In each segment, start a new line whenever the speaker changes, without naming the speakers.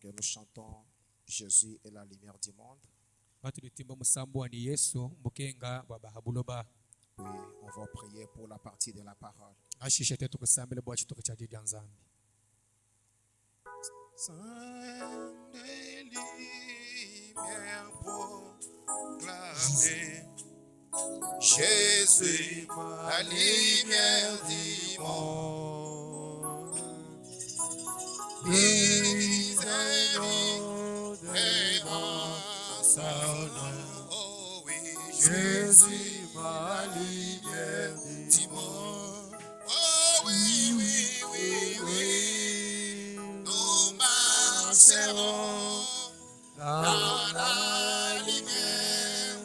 que nous chantons Jésus est la lumière du monde.
Puis
On va prier pour la partie de la parole. Sainte lumière proclamée, Jésus, la lumière du monde. Mis et en son nom, oh oui, Jésus, ma lumière du monde. Oh oui, oui, oui, oui, nous marcherons dans la lumière,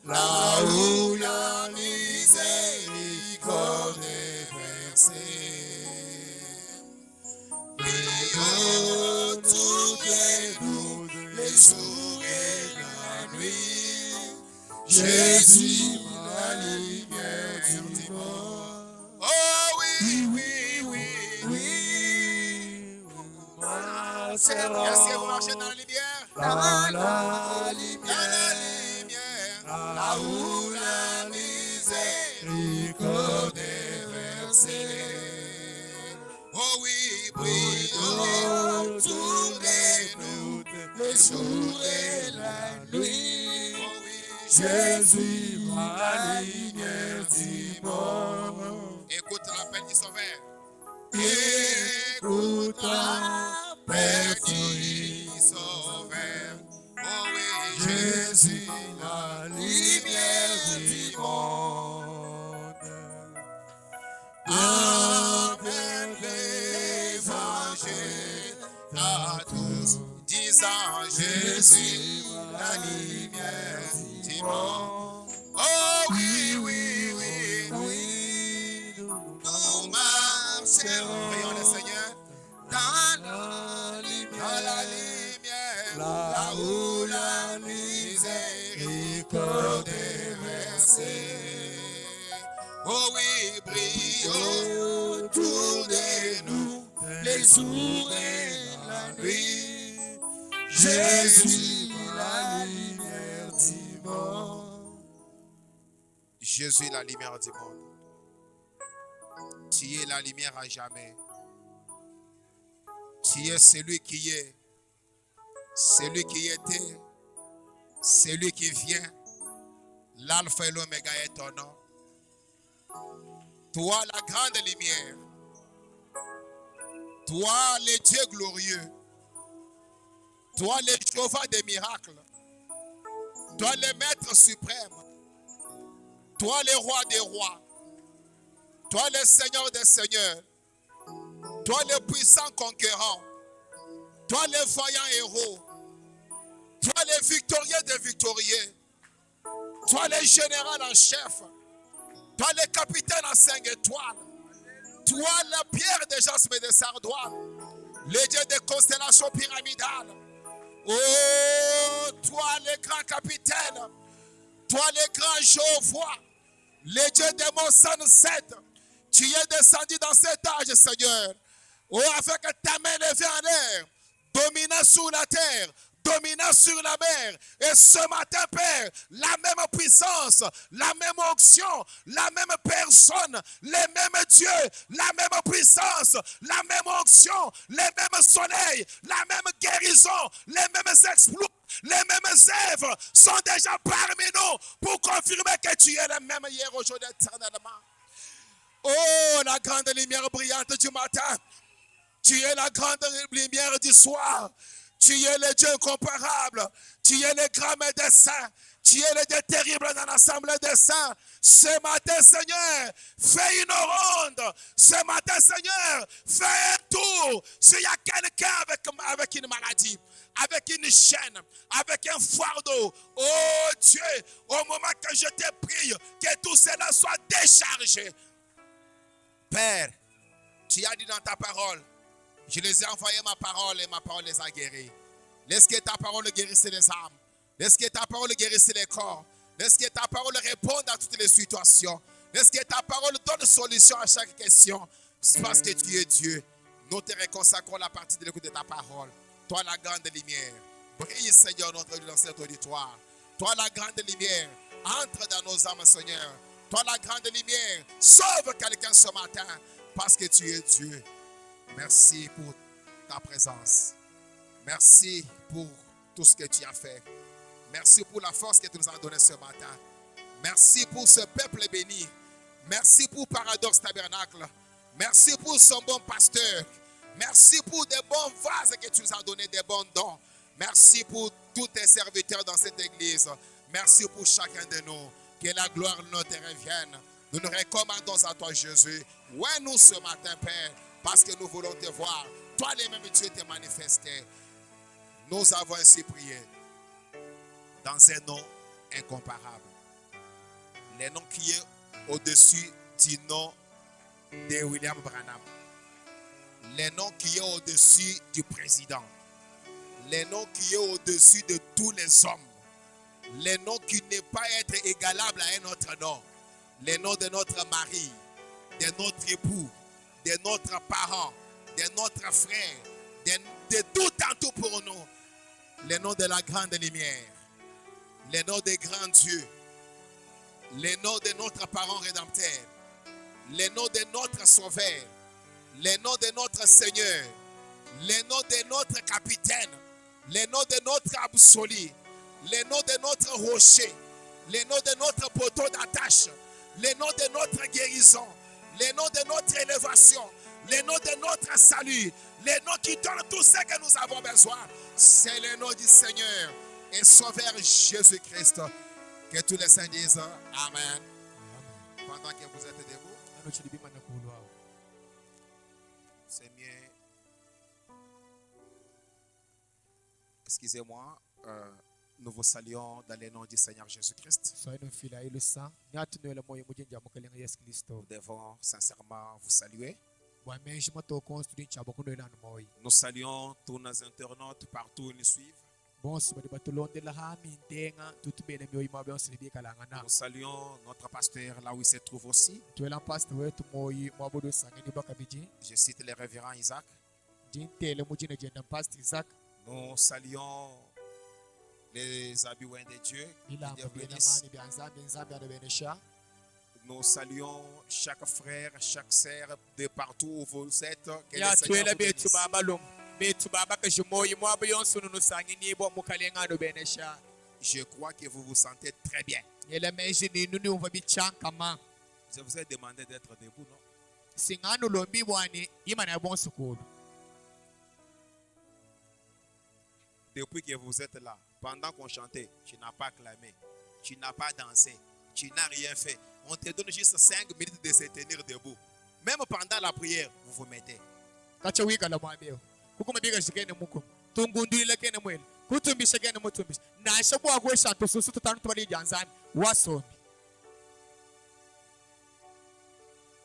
là où la miséricorde est versée. Prions autour de nous les jours et la nuit. Jésus, la lumière du monde. Oh oui, oui, oui, oui. Est-ce que vous marchez dans la lumière? Dans la lumière, là où la miséricorde est versée. Oh oui, prions autour de nous les jours et la nuit. Oh oui, Jésus, la lumière du monde. Écoute l'appel du Sauveur. Écoute l'appel du Sauveur. Oh oui, Jésus, la lumière du monde. Avec l'évangile à tous, disant Jésus, la lumière du monde. Oh oui, oui, oui, oui, nous marcherons, prions le Seigneur, dans la lumière, là où la miséricorde est versée. Oh oui, prions autour de nous les jours et la nuit. Jésus, la lumière du monde. Jésus, la lumière du monde. Tu es la lumière à jamais. Tu es celui qui est, celui qui était, celui qui vient. L'alpha et l'oméga est ton nom. Toi, la grande lumière. Toi, le Dieu glorieux. Toi, le Jéhovah des miracles. Toi, le Maître suprême. Toi, le Roi des rois. Toi, le Seigneur des seigneurs. Toi, le puissant conquérant. Toi, le vaillant héros. Toi, le victorieux des victorieux. Toi, le général en chef. Toi, le capitaine en 5 étoiles. Toi, la pierre de jaspe et de sardoine. Le Dieu des constellations pyramidales. Oh, toi, le grand capitaine. Toi, le grand Jéhovah. Le Dieu des monts Sunset. Tu es descendu dans cet âge, Seigneur. Oh, avec ta main levée en l'air. Dominant sur la terre. Dominant sur la mer. Et ce matin, Père, la même puissance, la même onction, la même personne, les mêmes dieux, la même puissance, la même onction, les mêmes soleils, la même guérison, les mêmes exploits, les mêmes œuvres sont déjà parmi nous pour confirmer que tu es le même hier, aujourd'hui, éternellement. Oh, la grande lumière brillante du matin. Tu es la grande lumière du soir. Tu es le Dieu incomparable. Tu es le grand médecin. Tu es le Dieu terrible dans l'assemblée des saints. Ce matin, Seigneur, fais une ronde. Ce matin, Seigneur, fais un tour. S'il y a quelqu'un avec une maladie, avec une chaîne, avec un fardeau, oh Dieu, au moment que je te prie, que tout cela soit déchargé. Père, tu as dit dans ta parole, je les ai envoyé ma parole et ma parole les a guéris. Laisse que ta parole guérisse les âmes. Laisse que ta parole guérisse les corps. Laisse que ta parole réponde à toutes les situations. Laisse que ta parole donne solution à chaque question. Parce que tu es Dieu. Nous te reconsacrons la partie de l'écoute de ta parole. Toi la grande lumière. Brille, Seigneur, notre Dieu, dans cet auditoire. Toi la grande lumière. Entre dans nos âmes, Seigneur. Toi la grande lumière. Sauve quelqu'un ce matin. Parce que tu es Dieu. Merci pour ta présence. Merci pour tout ce que tu as fait. Merci pour la force que tu nous as donnée ce matin. Merci pour ce peuple béni. Merci pour Paradoxe Tabernacle. Merci pour son bon pasteur. Merci pour des bons vases que tu nous as donnés, des bons dons. Merci pour tous tes serviteurs dans cette église. Merci pour chacun de nous. Que la gloire nous te revienne. Nous nous recommandons à toi, Jésus. Ouais, nous ce matin, Père, parce que nous voulons te voir. Toi, les mêmes Dieu, t'es manifesté. Nous avons ainsi prié dans un nom incomparable. Le nom qui est au-dessus du nom de William Branham. Le nom qui est au-dessus du président. Le nom qui est au-dessus de tous les hommes. Le nom qui n'est pas être égalable à un autre nom. Le nom de notre mari, de notre époux, de notre parent, de notre frère, de tout en tout pour nous. Le nom de la grande lumière. Le nom des grands dieux. Le nom de notre parent rédempteur. Le nom de notre sauveur. Le nom de notre Seigneur. Le nom de notre capitaine. Le nom de notre absolu. Le nom de notre rocher. Le nom de notre poteau d'attache. Le nom de notre guérison. Le nom de notre élévation. Le nom de notre salut. Le nom qui donne tout ce que nous avons besoin. C'est le nom du Seigneur et Sauveur Jésus-Christ. Que tous les saints disent Amen. Pendant que vous êtes debout, c'est mieux. Excusez-moi, nous vous saluons dans le nom du Seigneur Jésus-Christ. Nous devons sincèrement vous saluer. Nous saluons tous nos internautes partout où ils nous suivent. Nous saluons notre pasteur là où il se trouve aussi. Je cite le révérend Isaac. Nous saluons les habitants de Dieu. Nous saluons chaque frère, chaque sœur de partout où vous êtes. Que le Seigneur vous bénisse. Je crois que vous vous sentez très bien. Je vous ai demandé d'être debout, non? Depuis que vous êtes là, pendant qu'on chantait, tu n'as pas clamé, tu n'as pas dansé, tu n'as rien fait. On te donne juste 5 minutes de se tenir debout. Même pendant la prière, vous vous mettez.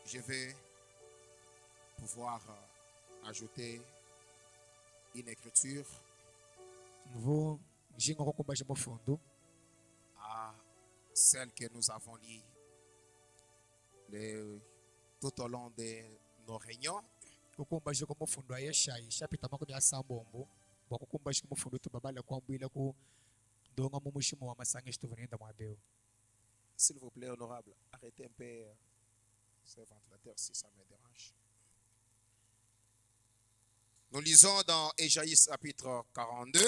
Je vais pouvoir ajouter une écriture à celle que nous avons lue tout au long de nos réunions. S'il vous plaît, honorable, arrêtez un peu ce ventilateur si ça me dérange. Nous lisons dans Ésaïe chapitre 42.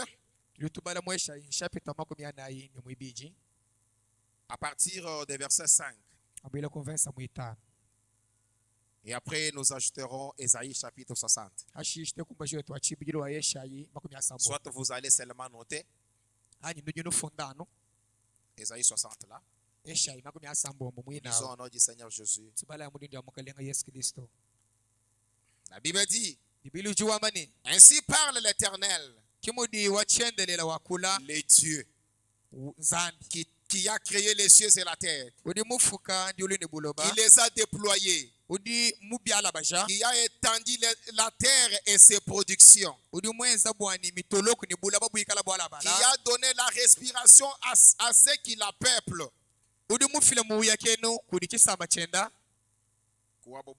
À partir du verset 5. Et après, nous ajouterons Ésaïe chapitre 60. Soit vous allez seulement noter Ésaïe 60 là. Disons au nom du Seigneur Jésus. La Bible dit, ainsi parle l'Éternel, les dieux qui a créé les cieux et la terre, qui les a déployés, qui a étendu la terre et ses productions, qui a donné la respiration à ceux qui la peuplent. Kudi abo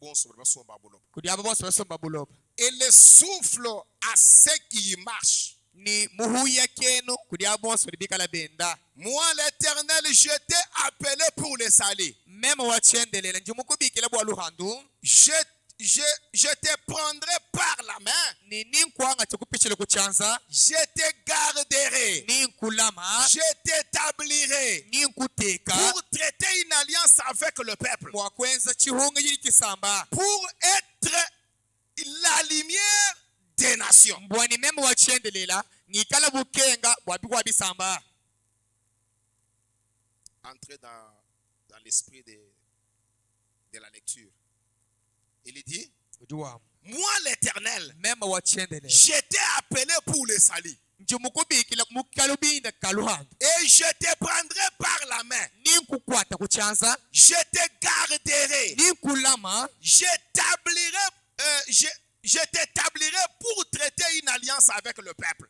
bonse basomba buloba. Et le souffle à ceux qui y marchent. Ni muhuya kenu kudi abo bonse bikala benda. Moi l'Éternel, je t'ai appelé pour le salut. Même wachendelela njumukubikila bwa luhandu. Je te prendrai par la main. Je te garderai. Je t'établirai pour traiter une alliance avec le peuple. Pour être la lumière des nations. Entrez dans l'esprit de la lecture. Il dit, moi l'Éternel, je t'ai appelé pour le salut. Et je te prendrai par la main. Je te garderai. Je t'établirai pour traiter une alliance avec le peuple.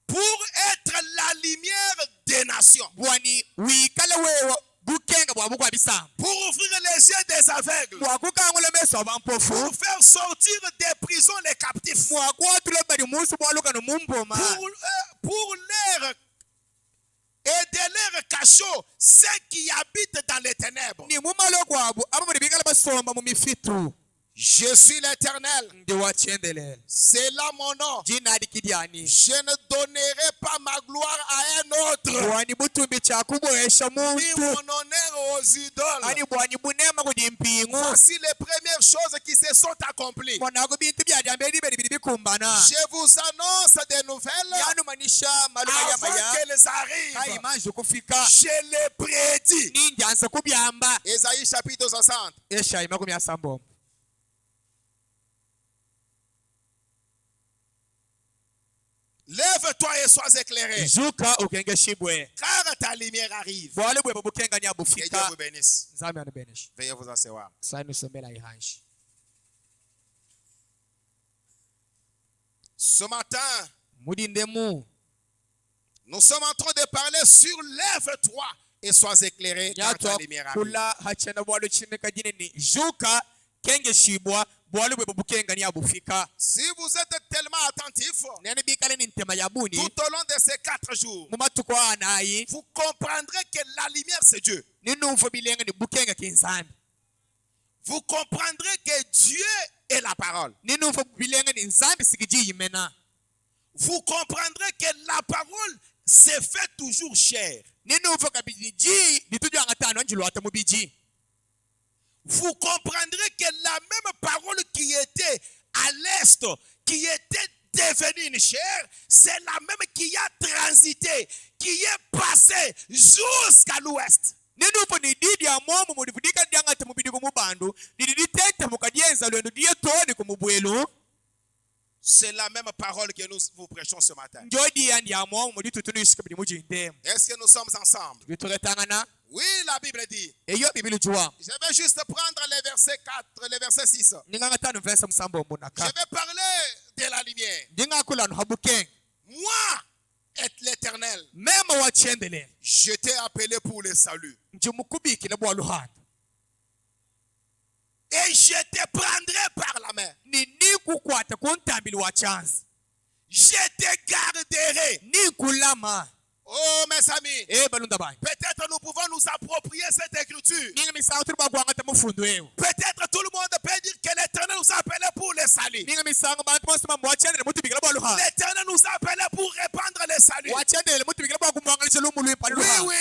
Pour être la lumière des nations. Pour ouvrir les yeux des aveugles. Pour faire sortir des prisons les captifs. Pour leur aider leur cachot, ceux qui habitent dans les ténèbres. Je suis l'Éternel. C'est là mon nom. Je ne donnerai pas ma gloire à un autre. Ni mon honneur aux idoles. Voici les premières choses qui se sont accomplies. Je vous annonce des nouvelles avant qu'elles arrivent. Je les prédis. Ésaïe chapitre 60. Lève-toi et sois éclairé. Car ta lumière arrive. Que Dieu vous bénisse. Veuillez vous asseoir. Ce matin, nous sommes en train de parler sur lève-toi et sois éclairé car ta lumière arrive. Si vous êtes tellement attentif tout au long de ces 4 jours, vous comprendrez que la lumière c'est Dieu. Vous comprendrez que Dieu est la parole. Vous comprendrez que la parole se fait toujours chair. Vous comprendrez que la même parole qui était à l'est, qui était devenue une chair, c'est la même qui a transité, qui est passée jusqu'à l'ouest. C'est la même parole que nous vous prêchons ce matin. Est-ce que nous sommes ensemble? Oui, la Bible dit. Je vais juste prendre les versets 4, les versets 6. Je vais parler de la lumière. Moi, est l'Éternel. Je t'ai appelé pour le salut. Et je te prendrai par la main. Je te garderai. Oh mes amis, peut-être nous pouvons nous approprier cette écriture. Peut-être tout le monde peut dire que l'Éternel nous a appelés pour le salut. L'Éternel nous a appelés pour répandre le salut. Oui,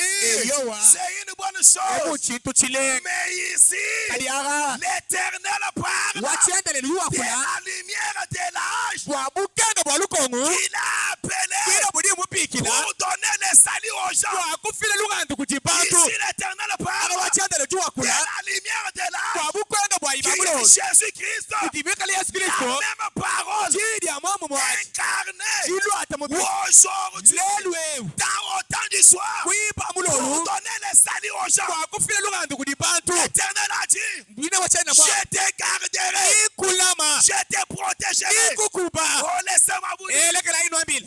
c'est une bonne chose. Mais ici, l'Éternel parle de la lumière de l'âge qu'il a appelé pour donner le salut aux gens. Ici l'Éternel parle de la lumière de l'âge qui est Jésus-Christ. La même parole incarnée aujourd'hui dans autant du soir pour donner le salut aux gens. L'Éternel a dit, je te garderai, je te protégerai. Oh, laissez-moi vous dire,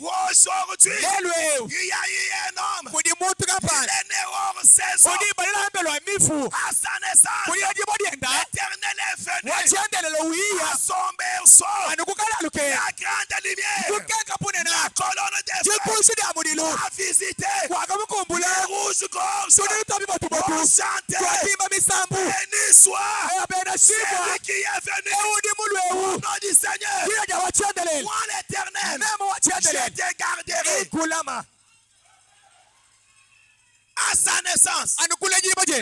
aujourd'hui, il y a eu un homme, il est né hors saison, à sa La grande lumière, la colonne des feux a visité les rouges-gorges, ont chanté, béni soit celui qui est venu au nom du Seigneur. Moi l'Éternel, je te garderai. À sa naissance, la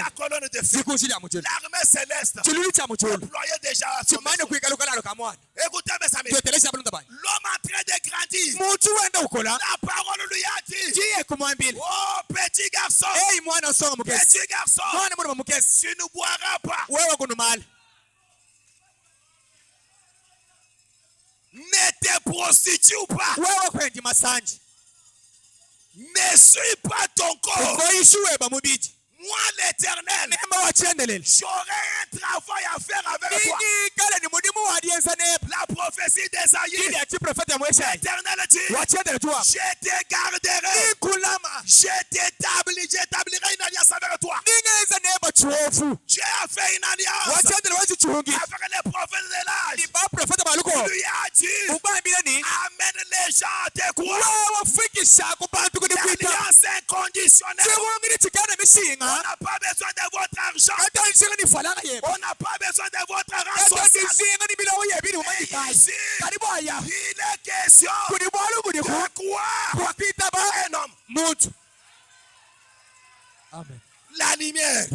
colonne de feu, l'armée céleste déployée déjà à son maison. Écoutez mes amis, l'homme en train de grandir, la parole lui a dit, oh petit garçon, tu ne boiras pas, ne te prostitue pas, ne suis pas ton corps. Moi l'Éternel, j'aurai un travail à faire avec toi. La prophétie d'Ésaïe, l'Éternel dit, je te garderai, j'établirai une alliance avec toi. Dieu a fait une alliance avec les prophètes de l'âge. Il lui a dit, amène les gens à te croire. L'alliance inconditionnelle. On n'a pas besoin de votre argent. On n'a pas besoin de votre argent social. Ici, il est question de croire un homme.
Amen.
La lumière.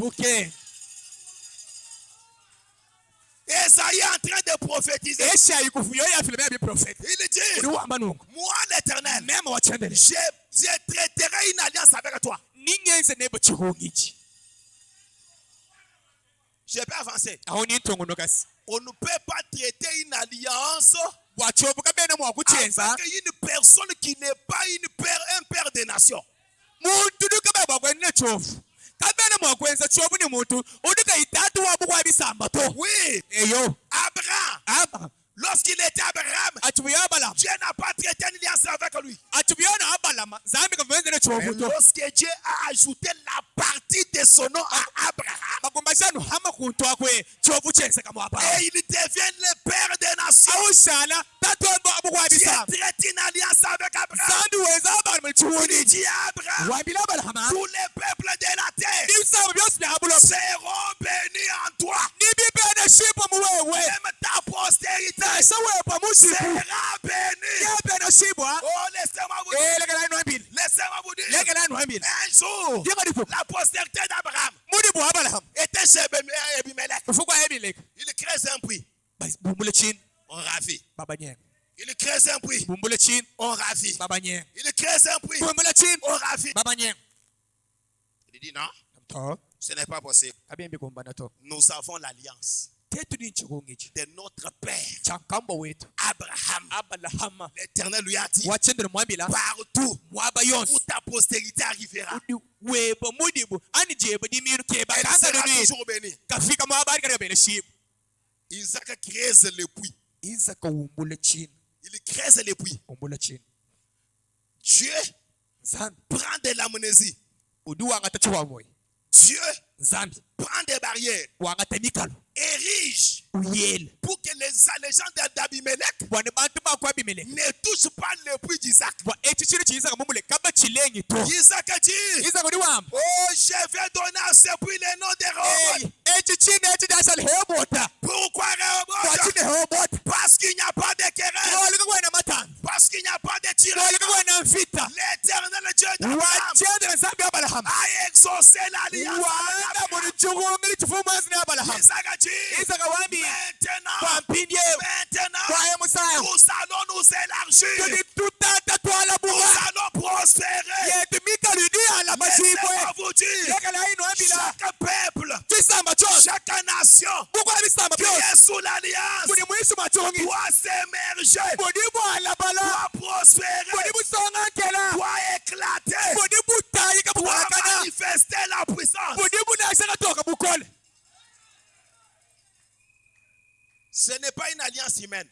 Esaïe est en train de prophétiser. Il dit, moi l'Éternel, je traiterai une alliance avec toi. Je peux avancer. On ne peut pas traiter une alliance avec une personne qui n'est pas un père des nations. Oui, Abraham. Lorsqu'il était Abraham, Dieu n'a pas traité une alliance avec lui. Mais lorsque Dieu a ajouté la partie de son nom à Abraham, et il devient le père des nations, Dieu traite une alliance avec Abraham. Il dit à Abraham, tous les peuples de la terre seront bénis en toi. Même ta postérité sera bénie. Oh, laissez-moi vous dire, un jour, la postérité d'Abraham était chez Abimelech. Il crée un puits. On ravit. Il crée un puits. On ravit. Il crée un puits. On ravit. Il dit non, ce n'est pas possible. Nous avons l'alliance de notre père Abraham. L'Éternel lui a dit, partout où ta postérité arrivera, elle sera toujours bénie. Isaac creuse le puits. Il creuse le puits. Dieu prend de l'amnésie. Dieu prend des barrières, érige pour que les gens d'Abimelech ne touchent pas le puits d'Isaac. Isaac a dit, oh, je vais donner à ce puits le nom de Rehoboth. Pourquoi Rehoboth? Parce qu'il n'y a pas de querelle, parce qu'il n'y a pas de tirage. L'Éternel Dieu d'Abraham a exaucé l'alliance. Isaac a dit, maintenant, nous allons nous élargir. Nous allons prospérer. Laissez-moi vous dire, chaque peuple, chaque nation qui est sous l'alliance doit s'émerger, doit prospérer, doit éclater, doit manifester la puissance. Ce n'est pas une alliance humaine.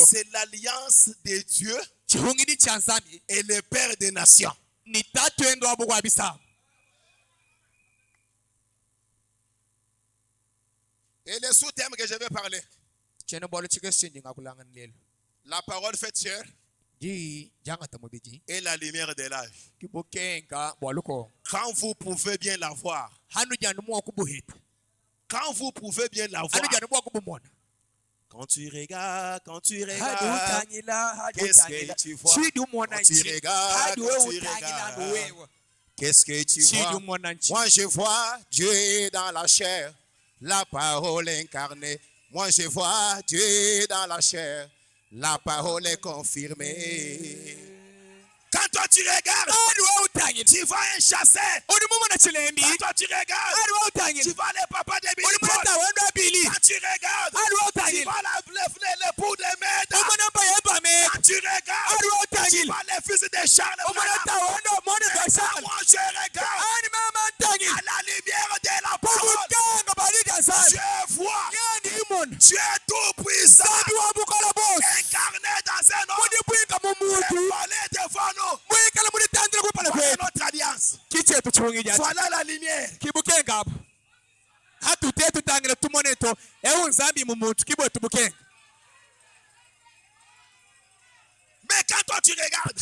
C'est l'alliance de Dieu et le Père des nations. Et le sous-thème que je vais parler, La parole fait chair est la lumière de l'âge. Quand vous pouvez bien la voir, quand vous pouvez bien la voir, quand tu regardes, qu'est-ce que tu vois? Quand tu regardes, qu'est-ce que tu vois? Moi je vois Dieu dans la chair, la parole incarnée. Moi je vois Dieu dans la chair, la parole est confirmée. Quand toi tu regardes, tu vois un chasseur. Quand toi tu regardes, tu vois les papas de Billy Paul. Quand tu regardes, tu vois l'époux de Méda. Quand tu regardes, tu vois les fils de Charles. Moi je regarde à la lumière de la parole. Je vois Dieu tout-puissant incarné dans un homme. Parler devant nous. Voilà notre alliance. Voilà la lumière. Mais quand toi tu regardes,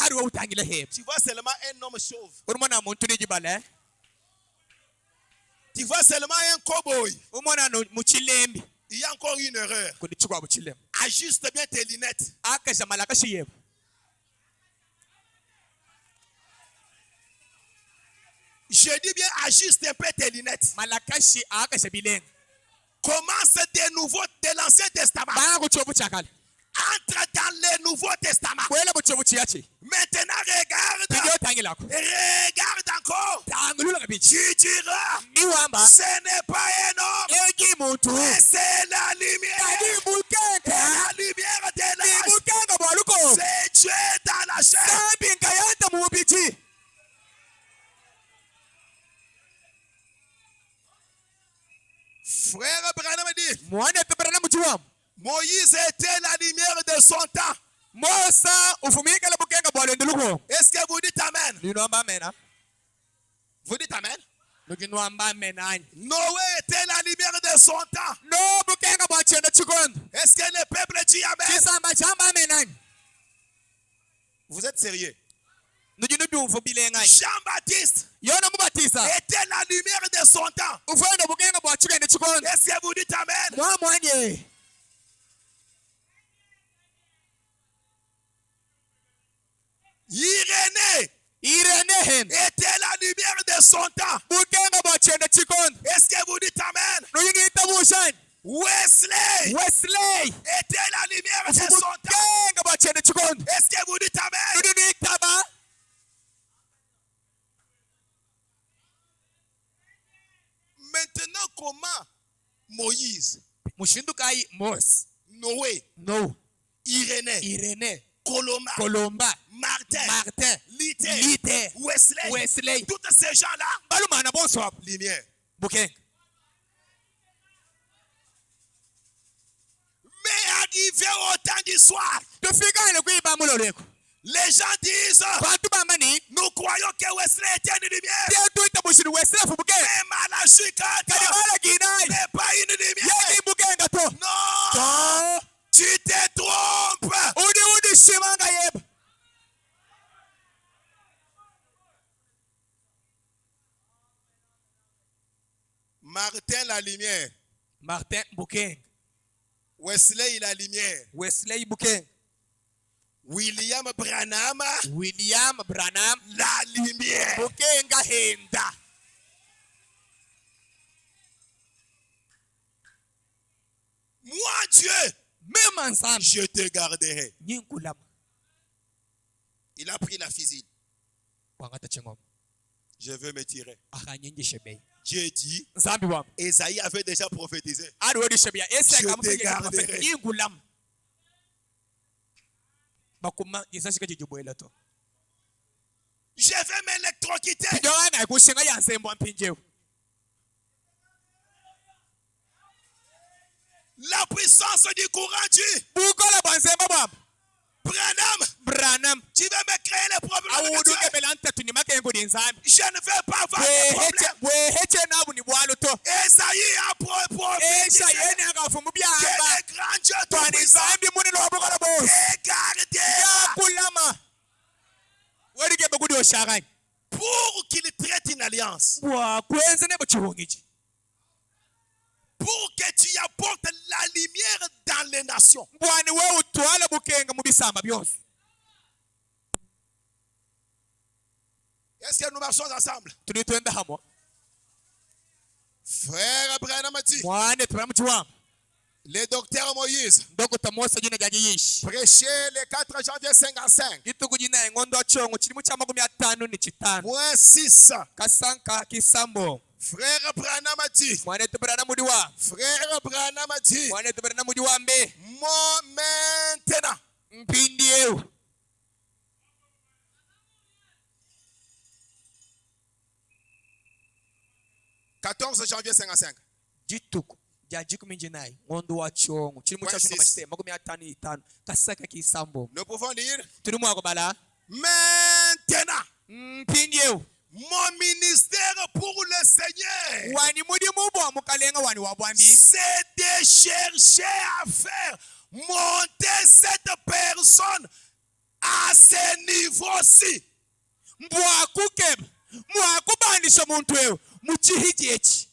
tu vois seulement un homme chauve. Tu vois seulement un cow-boy. Il y a encore une erreur. Ajuste bien tes lunettes. Je dis bien, ajuste un peu tes lunettes. Commence de l'Ancien Testament. Entre dans le Nouveau Testament. Maintenant, regarde encore. Tu diras, ce n'est pas un homme, mais c'est la lumière. La lumière de l'âge. C'est Dieu dans la chair. Frère Branham dit, Moïse était la lumière de son temps. Est-ce que vous dites Amen? Vous dites Amen? Noé était la lumière de son temps. Est-ce que le peuple dit Amen? Vous êtes sérieux? Jean-Baptiste était la lumière de son temps. Est-ce que vous dites Amen? Irénée était la lumière de son temps. Est-ce que vous dites Amen? Wesley était la lumière de son temps. Est-ce que vous dites Amen? Maintenant, comment Moïse, Noé, Irénée, Colomba, Martin, Luther, Wesley, tous ces gens-là, lumière. Mais arrivé au temps du soir, les gens disent, nous croyons que Wesley était une lumière. Mais Malachie 4 n'est pas une lumière. Non, tu te trompes. Martin la lumière. Wesley la lumière. William Branham la lumière. Moi Dieu, je te garderai. Il a pris la fusil. Je veux me tirer. Dieu dit, Esaïe avait déjà prophétisé. Je te garderai. Je vais m'électrocuter. La puissance du courant dit, Branham, tu veux me créer les problèmes avec Dieu. Je ne veux pas avoir de problème. Esaïe a prophétisé que le grand Dieu, ton
bw'ataganye
pour qu'il traite une alliance,
bw'akwenze ne bukihungiki
pour que tu apportes la lumière dans les nations.
bwani wewe utwala bukenga mu bisamba byose.
Est-ce que nous marchons ensemble?
tuli twenda hamwe
Frère Abraham a dit,
mwane tubara mu kiwamba
le docteur Moïse
Dr. Mose jina ryaje yishi
prêchait le 4 janvier 55,
gitugu jina engondo achongo kirimu kya 55
moins 6.
kasanka kisambo
Frère Abraham a dit,
mwane tubara muri wa
frère Abraham a dit,
mwane tubara muri wambe
moi maintenant,
mpindi ewe
14 janvier 55.
gitugu rya 19 ngondo wachongo kirimu kya 55 kasanka kisambo.
Nous pouvons lire,
turi mwako bala
maintenant,
mpindi ewe
mon ministère pour le Seigneur,
wani muri mubwa mukalenga wani wabwambi
c'est de chercher à faire monter cette personne à ce niveau-ci.
mbwakukeba mwakubandisha muntu ewe mukihigi eki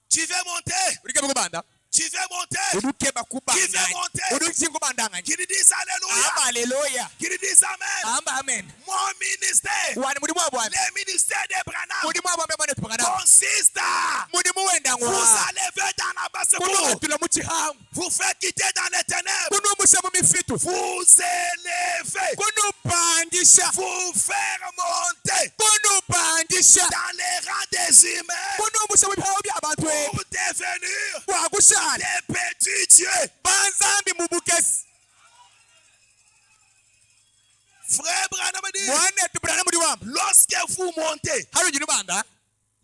Tu veux monter?
urikeba kubanda
Tu veux monter?
urukeba kubanda
Kive monte.
urukingubandanga
Qui disent Alléluia?
amba haleluya
Qui disent Amen?
amba amen
Mon ministère,
wani muri mwabwambi
le ministère de Branham,
muri mwabwambi mwane tupagana
consiste à
muri muwenda
vous
ngwa
enlever dans la basse
kuno
cour,
atula mukihangu
vous faire quitter dans les ténèbres,
kuno musha mu mifitu
vous élever,
kuno pandisha
vous faire monter
kuno pandisha
dans les rangs des humains
kuno musha mu bihawo by'abantu
pour devenir
wakushana
des petits dieux.
banzambi mu bukesi
Frère Branham dit,
mwane tupagana muri wamba
lorsque vous montez
harujina banda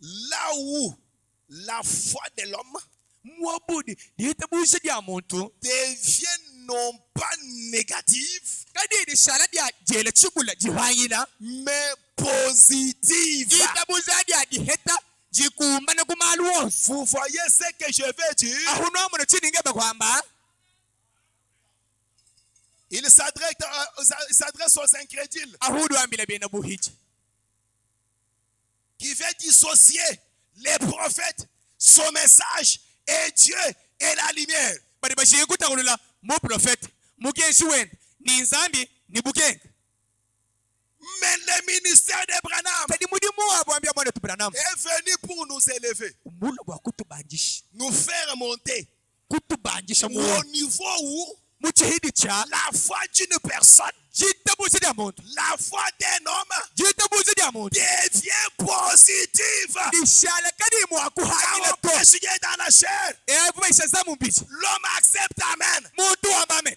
là où la foi de l'homme
mwabudi lihitabusha rya muntu
devient non pas négative,
kandi iri shara rya jele chugula jihwanyira
mais positive.
itabuza rya giheta jikumba no kumalu wose
Vous voyez ce que je veux dire?
aho no muno chininge bakwamba
Il s'adresse aux incrédules
aho duambira bena buhije
qui veut dissocier les prophètes, son message et Dieu et la lumière.
bari bashiye kutagulula mu prophet mugenshi wenda ni nzambi ni bukenga
Mais le ministère de Branham
tadi mudimu wabwambia mwana tubranam
est venu pour nous élever,
umulo bwa kutubangisha
nous faire monter
kutubangisha mu
au niveau où
mu kihidi cha
la foi d'une personne,
jitabuza rya muntu
la foi d'un homme
jitabuza rya muntu
devient positive.
ishala kadi mu
Quand
akuhanyira
on
to
prêche Dieu dans la chair,
evuba ishaza mu mbichi
l'homme accepte Amen.
muntu wambamen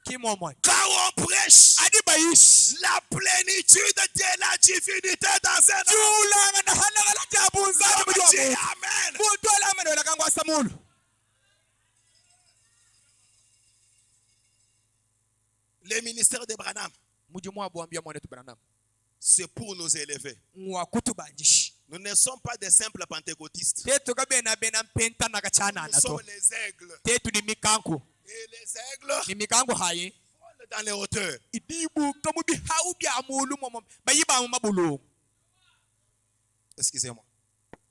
kimomwe
Quand on prêche
adi bayish
la plénitude de la divinité dans un homme,
julanga na halagala jabunza mu
l'homme dit
muntu
Amen.
muntu ala amene wala kangwa samulu
Le ministère de Branham,
mujimu abwambia mwana tubranam
c'est pour nous élever.
ngwa kutubangisha
Nous ne sommes pas des simples pentecôtistes.
tetu kabena bena mpenta na kachana
Nous
na to
sommes les aigles.
tetu ni mikanku
Et les aigles
ni mikangu hayi
volent dans les hauteurs.
idibu kamu bihawu bya mulu momo bayiba mu mabulu
Excusez-moi.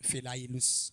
filailus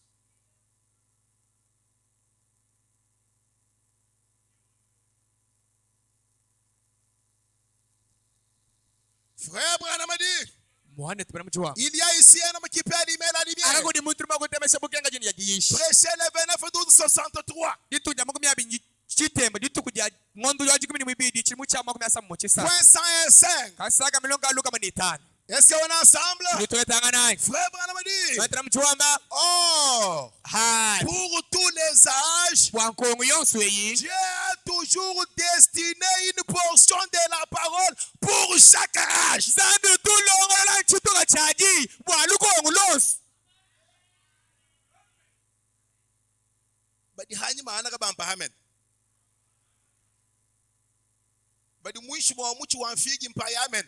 Frère Branham a dit,
mwana tubranam chwa
il y a ici un homme qui peut allumer la lumière.
akagodi muntu magotemesha bukenga jini ya giyishi
Prêchez le 29 12 63.
ditu ya makumi abiri chitemba ditu kujya ngondo ya 12 chimu cha makumi asa mu chisa
Point 105.
kasaga milonga luka manitano
Est-ce qu'on est ensemble?
ditwetanga naye
Frère Branham a dit,
natram chwamba
oh,
hai
pour tous les âges,
bwankongo yonsu eyi
Dieu a toujours destiné une portion de la parole pour chaque âge.
sandu tulongola nchituka chaji bwalukongo lonsu
Badi hanyuma anaka bampa amen. Badi mwishi mwa muchi wamfigi mpaya amen.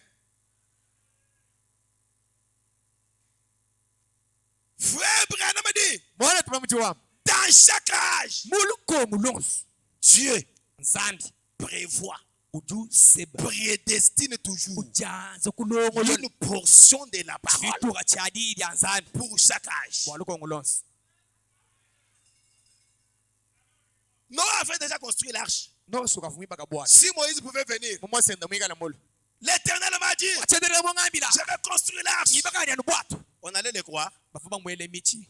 Frère Branham a dit,
mwana tubranam chwamba
dans chaque âge,
mulukongo lonsu
Dieu
nzandi
prévoit prédestine toujours
ujanza kulongolola
une portion de la parole
chituka chadidi anzani
pour chaque âge.
walukongolonsi
Noé avait déjà construit l'arche.
nosuka vumibaka bwati
Si Moïse pouvait venir,
mumosenda mwikala mulu
l'Éternel m'a dit,
wachenderera mwang'ambila
je vais construire l'arche.
ibakanyanu bwatu
On allait le croire.
bafuba mwele michi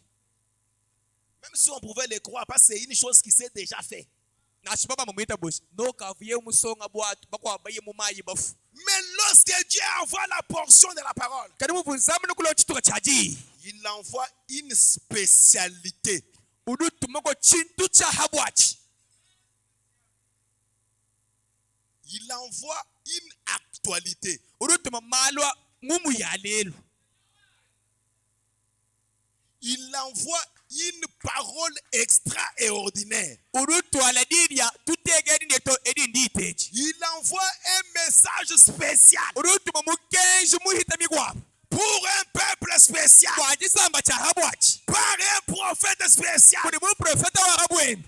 Même si on pouvait le croire, parce que c'est une chose qui s'est déjà fait.
nashibaba mumwita bosi nokavuye musonga bwatu bakwabaye mumayi bafu
Mais lorsque Dieu envoie la portion de la parole,
kadi muvunzamu nukulo chituka chaji
il envoie une spécialité.
udutumako chintu chaha bwati
Il envoie une actualité.
udutuma malwa ng'umuyalelo
Il envoie une parole extraordinaire.
udutwala dirya tutegedi neto edinditeji
Il envoie un message spécial
udutuma mukenji muhita migwabo
pour un peuple spécial,
bwagisamba chaha bwati
par un prophète spécial.
kuli muprofeta wahabwenu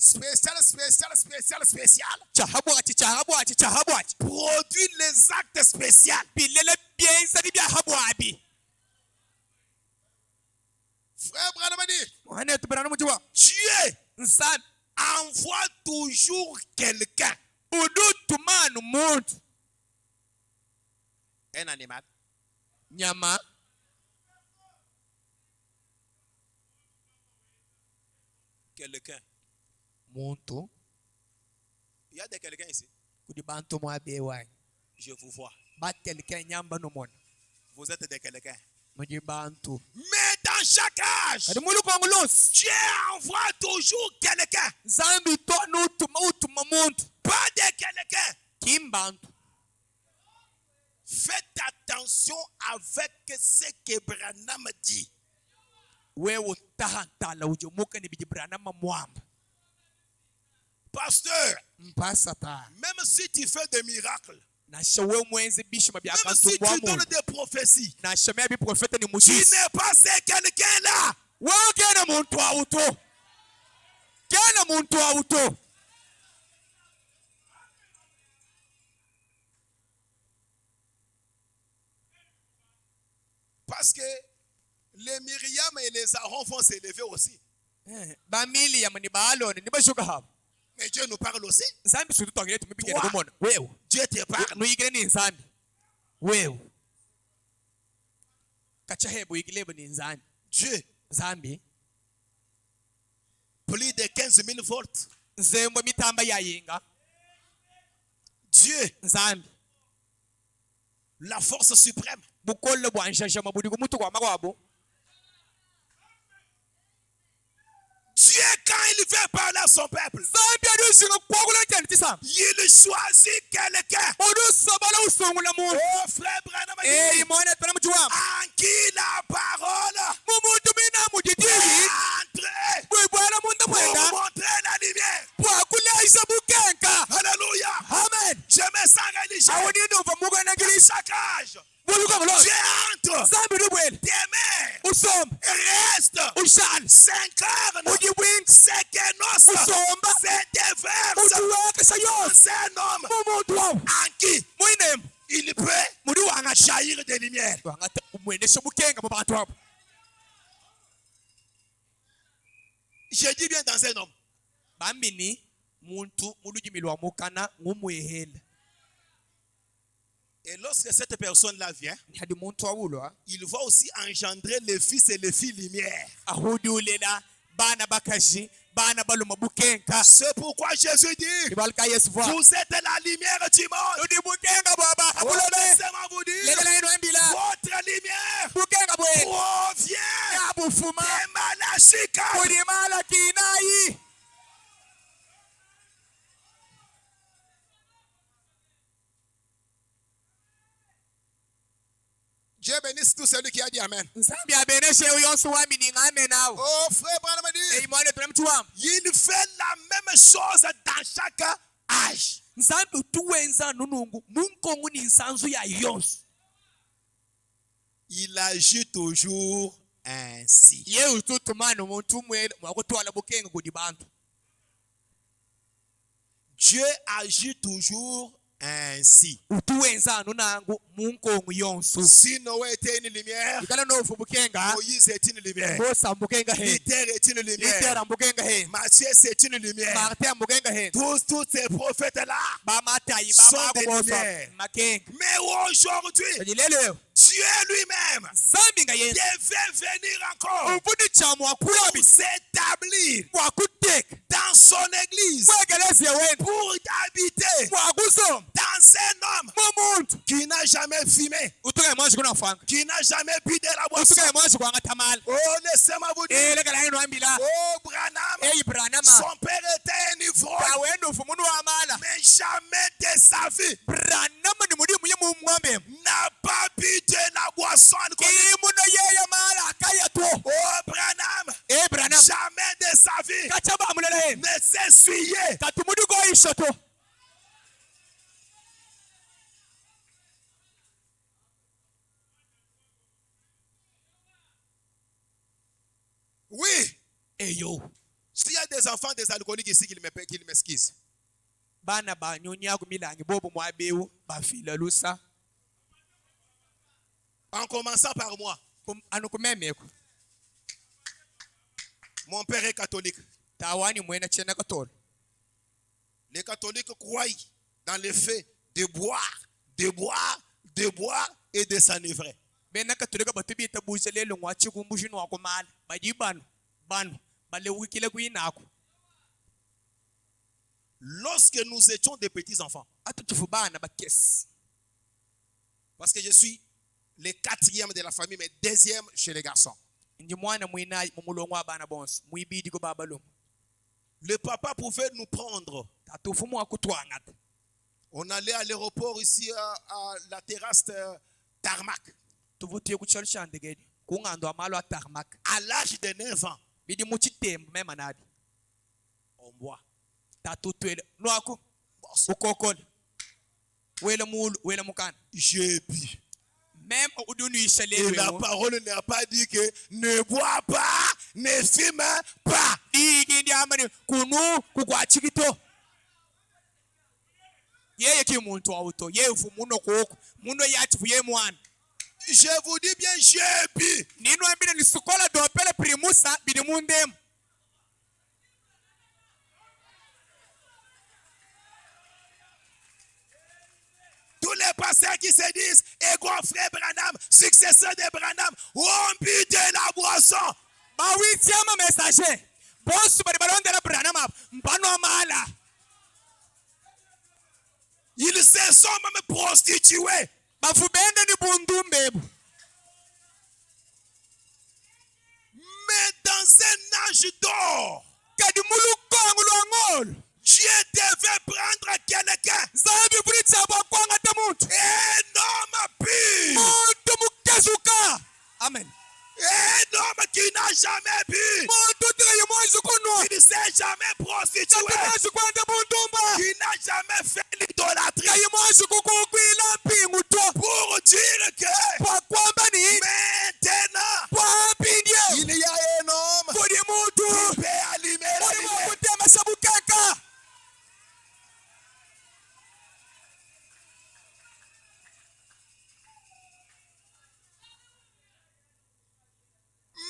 Spécial, spécial, spécial, spécial.
chaha bwati
Produit les actes spéciaux.
bilele byenza libyaha bwabi
Frère Branham dit,
mwana tubarana mujiwa
Dieu
nsana
envoie toujours quelqu'un.
udutumanu muntu
Un animal.
nyama
Quelqu'un.
muntu
Il y a des quelqu'un ici.
kudi bantu mwabewanyi
Je vous vois.
batelike nyamba numona
Vous êtes des quelqu'un.
muji bantu
Mais dans chaque âge,
kadi mulukongolosi
Dieu envoie toujours quelqu'un.
zambi to utuma muntu
Pas de quelqu'un.
kimbantu
Faites attention avec ce que Branham dit.
wewe tahantala ujomuka ni bijibranama mwamba
Pasteur,
mpasata
même si tu fais des miracles,
nasha we mwenzi bishima
même
byakantu
si tu
bwamuntu
donnes des prophéties,
nasha mebi profeta ni
tu
mushisi
n'es pas ce quelqu'un-là.
wewe kena muntu auto kena muntu auto
Parce que les Myriam et les Aaron vont s'élever aussi.
ba Miriam ni ba Aloni ni bashuka habo
Mais Dieu nous parle aussi.
nzambi sutu twagire tumibigera
Toi.
kumona wewe
Dieu te parle.
nuyigire ni nzambi wewe kacha hebu igilebe ni nzambi
Dieu,
nzambi
plus de 15 000 volts.
nzembo mitamba yayinga
Dieu,
nzambi
la force suprême.
bukolle bwanjajama buli kumutu kwa makwabo
Dieu, quand il veut parler à son peuple,
nzambi alusinga kwakula cyane tisamba
il choisit quelqu'un.
ulusobala usungula muntu
Oh frère Branham dit,
mwana tana muchiwama
en qui la parole
mumuntu mina mudidiri
est entrée
bwibwana munda
pour
mwenda
montrer la lumière.
bwakuleisa bukenka
Alléluia.
amen
Je me sens religieux.
awuninumva
Dans
muganagirisa
chaque âge,
bulukamlo
Dieu entre.
nzambi lubwele
Tes mains
usomba
restent.
ushana
S'incarne.
ujibwinga
C'est que nos
usomba
se déverse
ujiwekesa yose
dans un homme
mumuntu wawu
en qui
mwinemu
il peut
muri wanga
jaillir des lumières.
wangata umwendesha bukenga mu bantu abo
Je dis bien dans un homme.
bamini muntu mulujimi lwa mukana ng'umwehela
Et lorsque cette personne-là vient,
hadi muntu awulwa
il va aussi engendrer les fils et les filles lumière.
ahudulela bana bakazi bana baluma bukenka
C'est pourquoi Jésus dit,
ibalika yesu va
vous êtes la lumière du monde.
udi bukenga bwaba
Oh,
abulole
laissez-moi vous dire,
lekela ino embila
votre lumière
bukenga bwe
provient
yabufuma
des Malachika.
kudi mala kinayi
Dieu bénisse tout celui qui a dit Amen.
nsambi abeneshe uyonse wamini ngame nawo
Oh frère Branham dit,
eyimwane tunamuchiwama
il fait la même chose dans chaque âge.
nsambi tuwenza nunungu munkongu ni nsanzu ya yonse
Il agit toujours ainsi.
ye ututumana umuntu umwe mwakutwala bukenga kudi bantu
Dieu agit toujours ainsi.
utuwenza nunangu munkongu yonsu
Si Noé était une lumière,
ikala nofu bukenga
Moïse est une lumière.
bosa mbukenga he
Luther est une lumière.
litera mbukenga he
Matthieu, c'est une lumière.
martin mbukenga he
Tous ces prophètes-là
bamatayi
sont
bamako
des
bosa
lumières.
makenga
Mais aujourd'hui,
lelo
Dieu lui-même
zambi nga yenza
devait venir encore
ubundi chamu
pour
akulabi
s'établir
wakuteka
dans son église,
mwegelezia wenu
pour habiter
mwakuzo
dans un homme
mumuntu
qui n'a jamais fumé,
utukaye mwanji kunafanga
qui n'a jamais bu de la boisson.
utukaye mwanji kwanga tamala
Oh, laissez-moi vous dire,
lekala yenu ambila
oh, Branham,
eyibranama
son père était un ivrogne,
kawendufu munu wamala
mais jamais de sa vie
branama ni mulimu ye mumwambe
n'a pas bu de la boisson alcoolique.
imuno yeye mala akayato
Oh, Branham,
branama
jamais de sa vie
kachaba amulela he
ne s'essuyer.
katumudu go ishoto
Oui,
eyo
s'il y a des enfants des alcooliques ici qu'ils m'excusent.
bana banyonya kumilangi bobo mwabewu bafila lusa
En commençant par moi,
anukumemeko
mon père est catholique.
tawani mwena chena katolo
Les catholiques croient dans le fait de boire, de boire, de boire et de s'enivrer.
bena katolika batubita buse lelo ngwachi kumbushino wakomala baji banu bale wikile kuinako
Lorsque nous étions des petits enfants,
atutufu bana bakesi
parce que je suis le 4e de la famille, mais 2e chez les garçons.
ndi mwana mwina mumulongo abana bonse mwibidi ko babalo
Le papa pouvait nous prendre.
tatufu mwa kutwangata
On allait à l'aéroport ici à la terrasse de Tarmac.
tuvutie ku church andegedi kungando amalo atarmak
À l'âge de 9 ans,
bidi muchitembo mema nadi
on boit.
tatutwele nwako ukokole wela mulu wela mukana
J'ai bu.
même udunu
Et
ishalelo
la parole n'a pas dit que ne bois pas, ne fume pas.
digi ndi amani kunu kukwachikito yeye ki muntu auto yeye fu muno koko muno yachifu ye mwana
Je vous dis bien, j'ai bu.
nino ambile ni sukola dopele primusa bidi mundem
Tous les pasteurs qui se disent égaux frère Branham, successeur de Branham, ont bu de la boisson.
bawitiama message bosu bali balondela branama mpano mala
Ils se sont même prostitués.
bafubende ni bundumbebu
Mais dans un âge d'or,
kadi mulukongo lwangolo
Dieu devait prendre quelqu'un,
zambi bulitsa bwakwanga tamuntu
un homme pur,
muntu mukezuka amen
un homme qui n'a jamais bu,
muntu tiraye mwanzi kunwa
qui ne s'est jamais prostitué,
mwanzi kwenda bundumba
qui n'a jamais fait l'idolâtrie.
kayi mwanzi kukukwila mpingu to
Pour dire que
bwakwamba ni
maintenant,
bwapindye
il y a un homme
buli muntu
qui peut allumer la
buli
lumière.
mukutemesa bukeka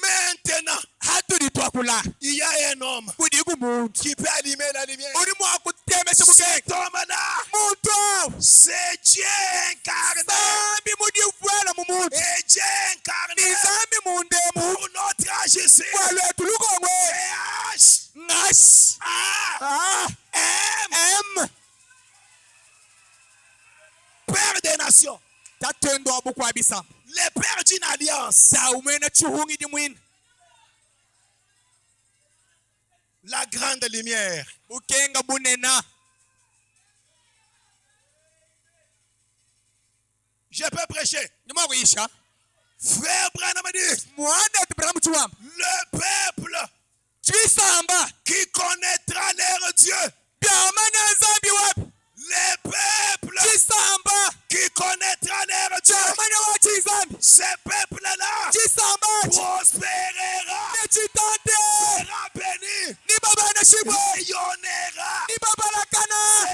Maintenant,
hatuli twakula
il y a un homme
buli kumuntu
qui peut allumer la lumière.
uli mwakutemesa bukeka
Cet homme-là,
muntu
c'est Dieu incarné.
zambi mudivwela mu muntu
Et Dieu incarné
ni zambi mundemu
pour notre âge ici.
walwetu lukongwe
H
ngashi
A M, Père des nations,
tatwendwa bukwabisa
le Père d'une alliance,
taumwena chihungi di mwina
la grande lumière.
bukenga bunena
Je peux prêcher.
nimwakuisha
Frère Branham dit,
mwana tibiramu chiwamba
le peuple
chisamba
qui connaîtra leur Dieu,
byamanya zambi wapi
le peuple
chisamba
qui connaîtra leur Dieu,
byamanya wa chizambi
ce peuple-là
chisamba
prospérera,
nechitante
sera béni,
ni baba na shibwe
rayonnera,
ni baba la kana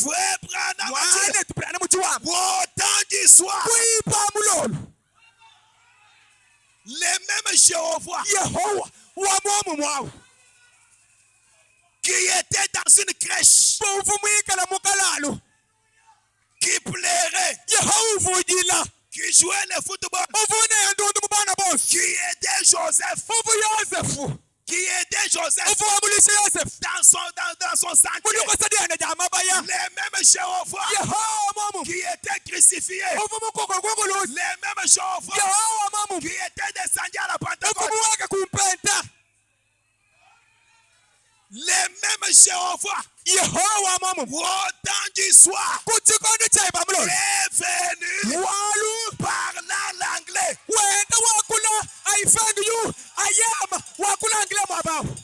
Frère Branham,
mwana tupirana muchiwamba
autant d'histoire.
kuipa mulolo
Les mêmes Jéhovah
Yehowa wamwomu mwawe
qui étaient dans une crèche,
buvumwikala mukalalo
qui plairait,
Yehowa uvujila
qui jouait le football,
uvune ndundu mubana bose
qui aidait Joseph,
uvu Yosefu
qui aidait Joseph
uvu wamulise Yosefu
dans son sentier.
muliukosadiana ja mabaya
Les mêmes Jéhovah
Yehowa mwamu
qui étaient crucifiés,
uvu mukoko gwegulusi
les mêmes Jéhovah
Yehowa mwamu
qui étaient descendus à la Pentecôte,
uvu muwake kumpenta
les mêmes Jéhovah
Yehowa mwamu
au temps du soir
kuchikondo chaiba mulolo
est venu
walu
parlant l'anglais.
wenda wakula aifendu yu ayama wakula angle mwabawu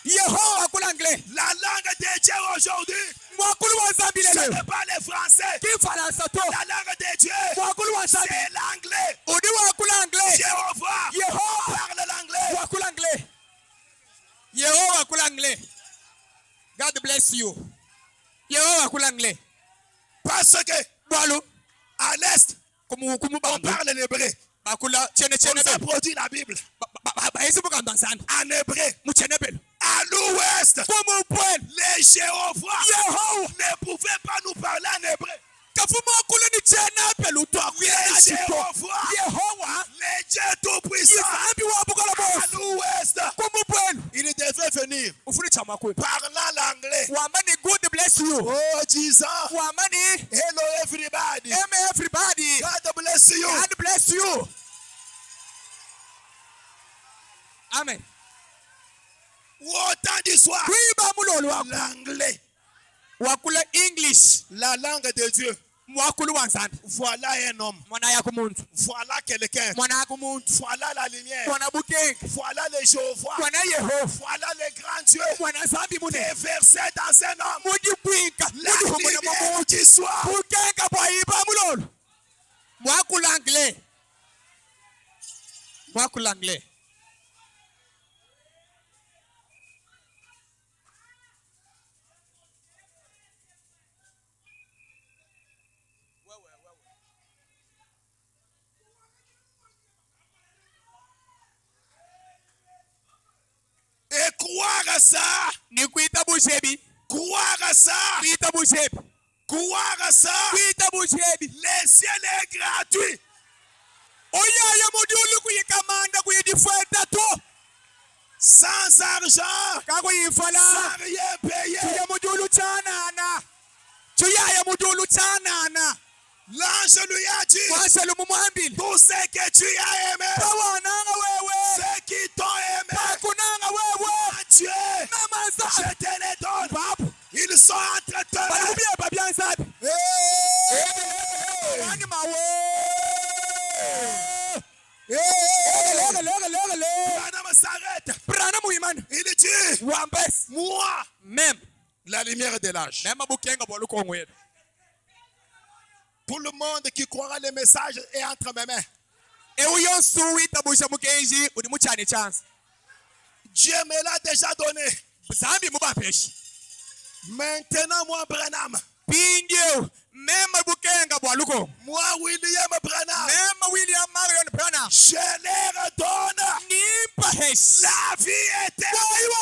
Yehowa wakula angle
La langue de Dieu aujourd'hui,
mwakulu wa zambi
ce
lelo
n'est pas le français.
kifaransa to
La langue de Dieu,
mwakulu wa zambi
c'est l'anglais.
udi wakula angle
Jéhovah
Yehowa
parle l'anglais.
wakula angle Yehowa wakula angle. God bless you. Yehowa wakula angle
Parce que
bwalu
à l'Est,
kumu
on
bandu
parle l'hébreu.
bakula chene
On
chene
a
belo
produit la Bible
baisi bukanda nsana
en hébreu.
mu chene belo
À l'Ouest,
kumu pwenu
les Jéhovah
Yehowa
ne pouvaient pas nous parler en hébreu.
kafuma kule ni chene belo to
Les
akwira chito
Jéhovah,
Yehowa
les dieux tout-puissants,
yizambi wabukala
à
bosi
l'Ouest,
kumu pwenu
ils devaient venir
ufuni chama kwenu
parlant l'anglais.
wamani good bless you
Oh, disant,
wamani
hello everybody.
everybody
God bless you.
God bless you amen
Autant du soir,
kuiba mulolo wako
l'anglais,
wakula English
la langue de Dieu.
mwakulu wanzana
Voilà un homme.
mwana yako muntu
Voilà quelqu'un.
mwana yako muntu
Voilà la lumière.
mwana bukenge
Voilà les Jéhovah.
mwana Yehova
Voilà les grands dieux
mwana zambi mune
déversés dans un homme.
mujibwinka
La
mujihumuna
lumière
mumuntu
du soir.
bukenga bwayiba mulolo mwakula anglais mwakula anglais
Et croire à ça.
ni kuita bushebi
Croire à ça.
kuita bushebi
Croire à ça.
kuita bushebi
Le ciel est gratuit.
oyaya mudulu kuyikamanda kuyidifweta to
Sans argent.
kakuyifala
Sans rien payer.
tuya mudulu chanana tuyaya mudulu chanana
L'ange lui a dit,
mwaselu mumwambile
tout ce que tu as aimé,
pawananga wewe
ceux qui t'ont aimé,
pakunanga wewe
Dieu,
namaza
je te les donne.
babu
Ils sont entre tes mains.
balikubyeba byansabi
Hey!
wani mawe
Hey!
lele
Branham s'arrête.
brana muimana
Il dit,
wambes
moi,
mem
la lumière de l'âge.
mema bukenga bolukongwela
Pour le monde qui croira le message est entre mes mains.
ewu yonsu witabusha mukenji uri muchane chance
Dieu me l'a déjà donné.
zambi mubampeshi
Maintenant, moi, Branham,
pindio mema bukenga bwaluko
moi, William Branham,
mema William Marion Branham
je leur donne
nimpa heshi
la vie éternelle.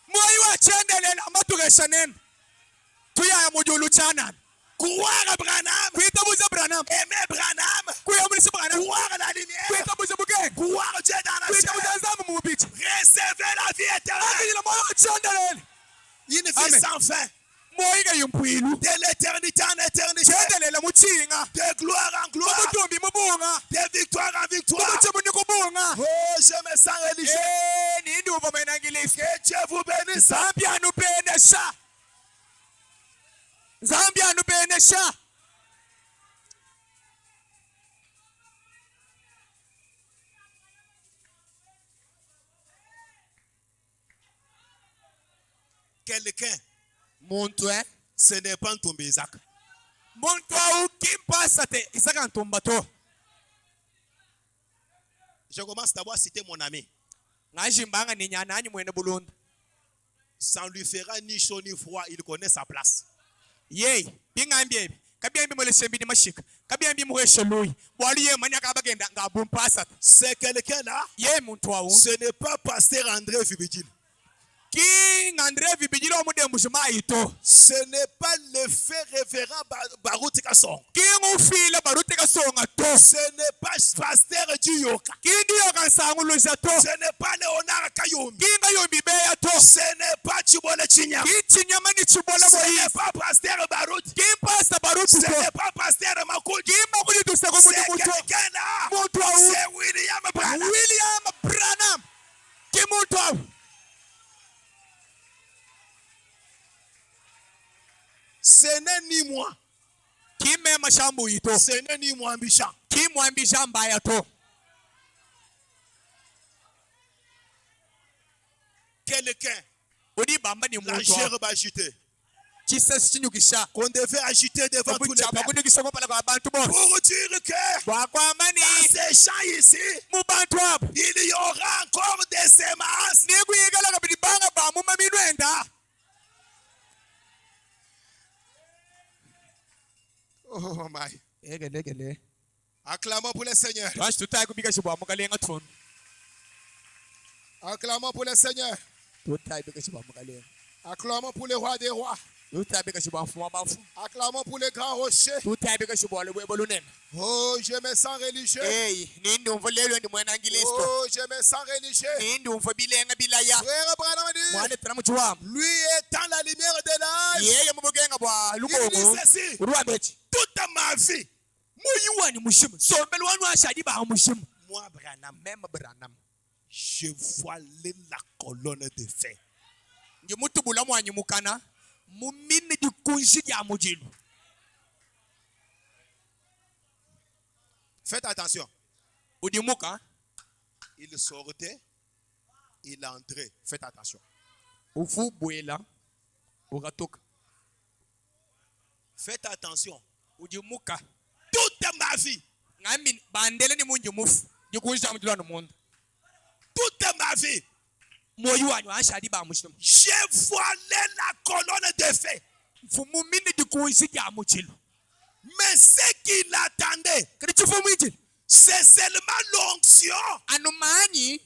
moyi wachendelela amatugeshanene tuyaya mujulu chanana
Croire Branham,
kwitabuza Branham
aimer Branham,
kuyamulisa Branham
croire la lumière,
kwitabuza bukenga
croire Dieu dans la
kwitabuza
chair,
nzambi mubicha
recevoir la vie éternelle,
akijila moyo wachendelela
une vie
Amen.
sans fin,
moyi gayimpwilu
de l'éternité en éternité,
chendelela muchinga
de gloire en gloire,
umutumbi mubunga
de victoire en victoire.
umuchimuni kubunga
Oh, je me sens religieux.
nindi uva menangilisi
Que Dieu vous bénisse.
nzambi anupenesha nzambi anupenesha
Quelqu'un,
muntu
ce n'est pas Ntombe Isaac.
muntu aukimpasa te isaka ntumba to
Je commence d'abord à citer mon ami.
ngajimbanga ninyana anyi mwene bulunda
Ça ne lui fera ni chaud ni froid. Il connaît sa place.
Yey, bingambi kabiyambi mole sembi mashika. Kabiyambi muheshe lui. Bwali ye manyaka bagenda ngabumpasa.
C'est quelqu'un là.
Ye muntu wa
Ce n'est pas pasteur André Vibidil.
King André Vibidil omude mushima ito.
Ce n'est pas le fait révérend Baruti Kasson.
King ufile Baruti Kasonga to.
Ce n'est pas pasteur Dioka.
King Dioka sanguluza to.
Ce n'est pas Léonard Kayombi.
King Ayombi beya to.
Ce n'est pas Chibole Chinyam.
King Chinyama ni Chibola
Ce
boyi.
n'est pas pasteur Baruti.
King Pastor Baruti
Ce
to.
n'est pas pasteur Makoudi.
King Makoudi to seko
C'est
mutu mutu.
quelqu'un là.
Mutu wa
C'est William Branham.
William Branham. King mutu wa
Ce n'est ni moi.
Kime mashambu ito.
Ce n'est ni moi Mbisha.
Kimwambi jamba ya to.
Quelqu'un.
Odi bamba ni
La
mutu.
gerbe agitée.
Jesus chinyukisha.
Qu'on devait agiter devant tous les peuples.
Bakudikisha kwa pala kwa bantu bo.
Pour dire que
Kwa amani
dans ces champs ici,
mu bantu abo.
il y aura encore des semences.
Ni kuyigala kabidi banga ba mu maminwenda.
Oh my.
Egele.
Acclamons pour le Seigneur.
Twashi tutaye kubika shibwa mukalenga tfunu.
Acclamons pour le Seigneur.
Tutaye bika shibwa mukalenga.
Acclamons pour le roi des rois.
Tutaye bika shibwa mfuma bafu.
Acclamons pour le grand rocher.
Tutaye bika shibwa lebwebo lunene.
Oh, je me sens religieux.
Nindi umvolelwe ndi mwena ngilisto.
Oh, je me sens religieux.
Nindi umvobilenga bilaya.
Frère Branham dit,
Mwane tana muchiwamu.
lui étant la lumière de l'âge,
Yeye mubugenga bwa
il
lukongo.
dit ceci,
Uruwamechi.
toute ma vie,
Muyiwani mushimu. Sombelu wanu ashadi ba mushimu.
moi Branham,
Mema Branham.
je voilais la colonne de feu.
Nge mutubula mwanyi mukana. Mumini dikunshi ya mujilu.
Faites attention.
Udimuka.
Il sortait, il entrait. Faites attention.
Ufu bwela. Uratoka.
Faites attention.
Udimuka.
Toute ma vie,
Ngami bandele ni munji mufu. Dikunshi ya mujilu wanu.
toute ma vie,
Moyi wanyu ashadi ba mushimu.
j'ai voilé la colonne de feu.
Mumini dikunshi ya mujilu.
Mais ce qu'il attendait,
Kirichifu mwijili.
c'est seulement l'onction
Anumanyi.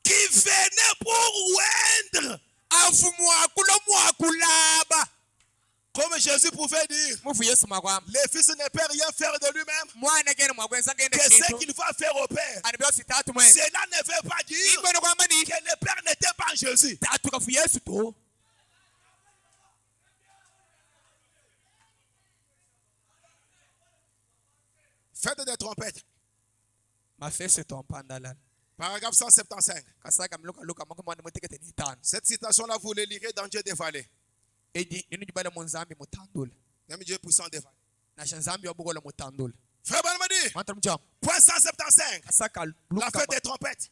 qui venait pour oindre.
Afu mwakulaba.
Comme Jésus pouvait dire,
Mufu Yesu makwama.
le Fils ne peut rien faire de lui-même.
Mwana gene mwakwenza gene
Que ce
kintu.
qu'il va faire au Père,
Anibyo sitatu mwe.
cela ne veut pas dire
Ingwene kwamba ni
que le Père n'était pas en Jésus.
tatu kafu Yesu to.
Faites des trompettes.
Mafese to mpandala.
Paragraphe 175.
Kasaka mluka mako mwana mwetekete ni tano.
Cette citation-là, vous le lirez dans Dieu des vallées.
Edi ninu jibala munzambi mutandula.
Même Dieu puissant des vallées.
Na shanzambi wabugola mutandula.
Frère Branham dit,
Mwanta mjam.
point 175.
Kasaka
La
luka.
fête des trompettes.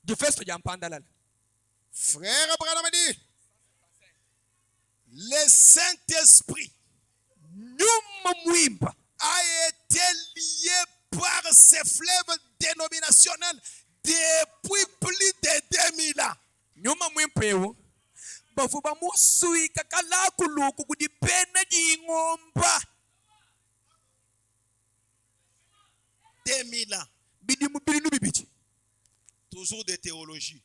Difesto ya mpandala.
Frère Branham dit, le Saint-Esprit
Nyuma mwimba.
a été lié par ces fleuves dénominationnels depuis plus de 2000 ans.
Nyuma mwimpewu. Bafuba musui kakala kuluku kudipena jingomba.
2000 ans.
Bidi mubili bibichi.
Toujours de théologie.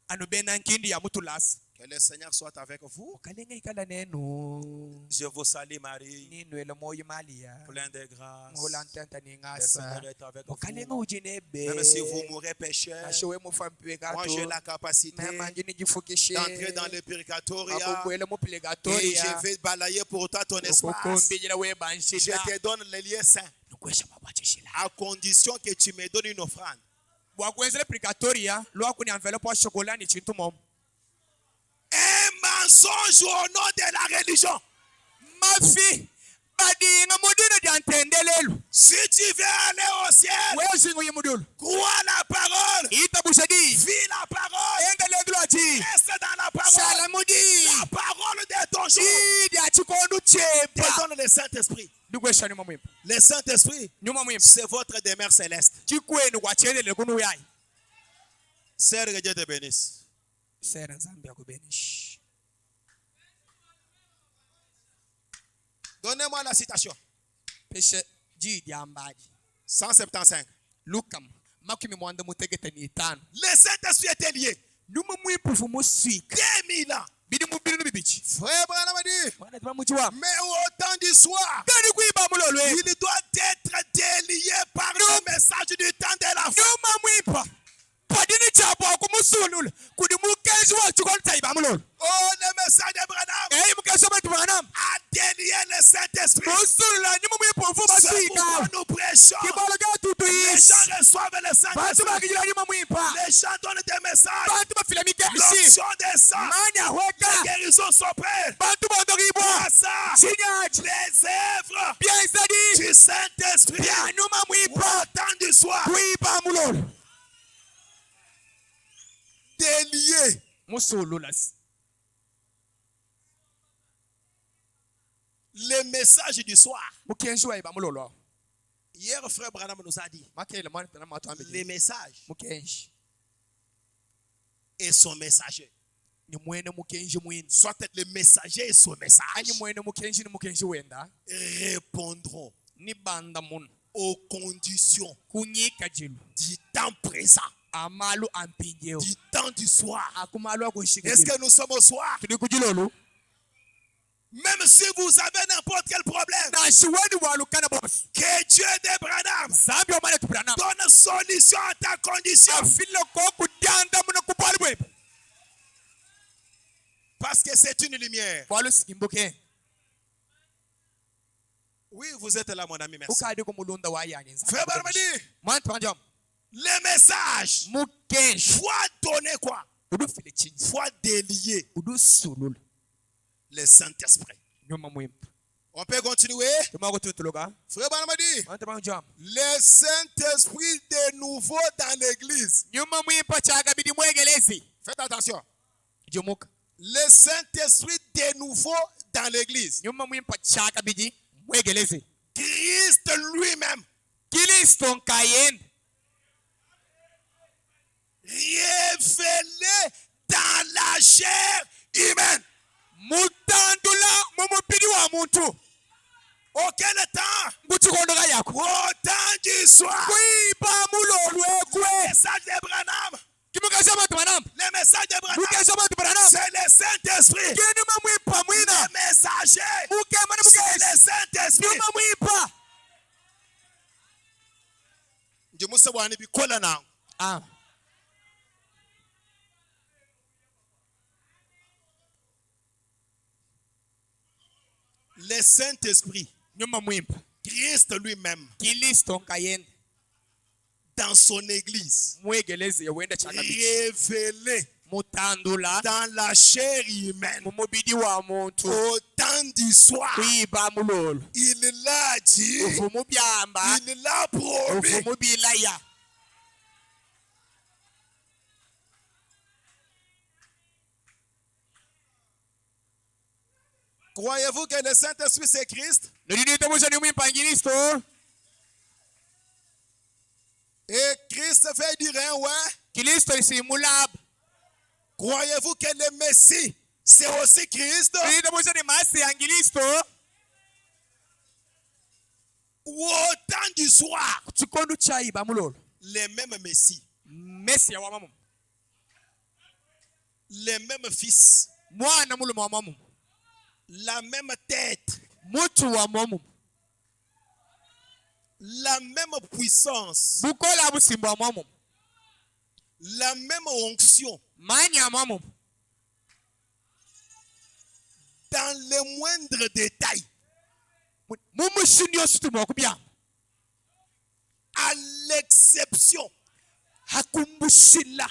Anubena nkindi ya mutulasi.
Que le Seigneur soit avec vous.
Kalenga ikala nenu.
Je vous salue Marie,
Ninwele moyo malia.
plein de grâce.
Ngola ntanta
Le
ningasa.
Seigneur est avec
Kalenga
vous.
ujinebe.
Même si vous mourrez pécheur,
Ashowe mufampiwe
moi j'ai
gato.
la capacité
Mama njini jifukishe.
d'entrer dans le purgatoria
Akubwele mu
et
purgatoria.
je vais balayer pour toi ton espace.
Ukukumbijila we
Je
banshida.
te donne les lieux saints
Nukwesha mabachishila.
à condition que tu me donnes une offrande.
Bwakwenzele purgatoria. Lwa kuni envelope wa chokolani chintu momo.
Un mensonge au nom de la religion.
Mafi. Badinga mudino jantendelelu.
Si tu veux aller au ciel,
Wewe singo yemudulu.
crois la parole,
Ita bushadi.
vis la parole,
Endele dulati.
reste dans la parole.
Salamudi.
La parole de ton jour
Idi achikondu
te
chepa.
donne le Saint-Esprit.
Dukwesha nyuma mwimpa.
Le Saint-Esprit,
Nyuma mwimpa.
c'est votre demeure céleste.
Chikwenu kwa chenele kunu yai.
Sœur, que Dieu te bénisse.
Sera nzambi akubenish.
Donnez-moi la citation.
Peshe jidi ambaji.
175.
Lukam. Makumi mwanda mutegete ni 5.
Le Saint-Esprit était lié.
Numa mwipufu muswika.
2000 ans.
Bidi mubiri nubibichi.
Frère Branham a dit,
Mwana tiba muchiwa.
mais au temps du soir,
Gani kuiba mulolwe.
il doit être délié par le message du temps de la fin.
Numa mwipa. Padini chapo kumusulul. Kudi mukenzi wa chukonta iba mulol.
Oh, le message de Branham
Mukenzi wa Branham.
a délié le Saint-Esprit.
Musulula nima mwipufu
C'est
muswika.
pourquoi nous prêchons.
Kibaloga tutu
Les
is.
gens reçoivent le
Bantu
Saint-Esprit.
bakijila nima mwipa.
Les gens donnent des messages.
Bantu bafila mikemisi.
L'onction descend.
Manya
Les
weka.
guérisons sont prêtes.
Bantu bondogibwa.
Grâce
Sinyaji.
les œuvres
Bien zadi.
du Saint-Esprit.
Bien numa mwipa.
Au temps du soir,
Kuiba mulol.
délié.
Musululas.
Le message du soir.
Mukenzi wa iba mulolo.
Hier, frère Branham nous a dit,
Makele mwana tana matu ambe.
les messages
Mukenzi.
et son messager.
Ni mwene mukenzi mwini.
Soit le messager et son message
Ani mwene mukenzi ni mukenzi wenda.
répondront
Ni banda mun.
aux conditions
Kunyika jilu.
du temps présent,
Amalu ampinjeo.
du temps du soir.
Akumalu akunshika
Est-ce
jilu.
que nous sommes au soir?
Tuli kujilolu.
Même si vous avez n'importe quel problème,
Na shiweni walukana boss.
que Dieu de Branham
Zambi omane tupranam.
donne solution à ta condition.
Afile koku dianda muna kupali bwebe.
Parce que c'est une lumière.
Walu sikimbuke.
Oui, vous êtes là, mon ami, merci.
Ukadi kumulunda wa yani.
Frère Branham dit,
Mwana tupanjam.
les messages,
Mukenzi.
foi donner quoi?
Udu file chinji.
Foi délier
Udu sulul.
le Saint-Esprit.
Nyuma mwimpu.
On peut continuer?
Tumako tutuluga.
Frère Branham dit,
Mwana tupanjam.
le Saint-Esprit de nouveau dans l'église.
Nyuma mwimpa chaga bidi mwegelezi.
Faites attention.
Jumuka.
Le Saint-Esprit de nouveau dans l'église.
Nyuma mwimpa chaga bidi mwegelezi.
Christ lui-même,
Kristo nkayen.
révélé dans la chair humaine.
Mutandula mumubiri wa muntu.
Auquel temps?
Nguchikondoga yako.
Au temps du soir.
Kuiba mulolwe
Le
kwe.
message de Branham.
Kimukasha matu banam.
Le message de Branham.
Mukasha matu banam.
C'est le Saint-Esprit.
Kini mamwipa mwina.
Le messager.
Mukemana
C'est
mukesi.
le Saint-Esprit.
Nyuma mwipa.
Je me sais bwani bikola na.
Ah.
Le Saint-Esprit,
Nyuma mwimpa.
Christ lui-même,
Kristo nkayen.
dans son église,
Mwegelezi yawenda chaga bidi.
révélé
Mutandula.
dans la chair humaine.
Mumubiri wa muntu.
Au temps du soir,
Kuiba mulolo.
il l'a dit,
Uvumu byamba.
il l'a promis.
Uvumu bilaya.
Croyez-vous que le Saint-Esprit c'est Christ?
Nulidite musha ni mwimpa Kristo.
Et Christ fait dire un ouais.
Kristo isimulab.
Croyez-vous que le Messie c'est aussi Christ?
Nulidite musha ni masi ya Kristo.
Ou au temps du soir,
Chikondo chaiba mulolo.
les mêmes Messies,
Messi ya wamamu.
les mêmes fils,
Mwana muluma wa mamu.
la même tête,
Mutu wa mamu.
la même puissance,
Bukola busimba wa mamu.
la même onction,
Manya mamu.
dans les moindres détails,
Mumushini yosutu mwakubya.
à l'exception,
Akumbushila.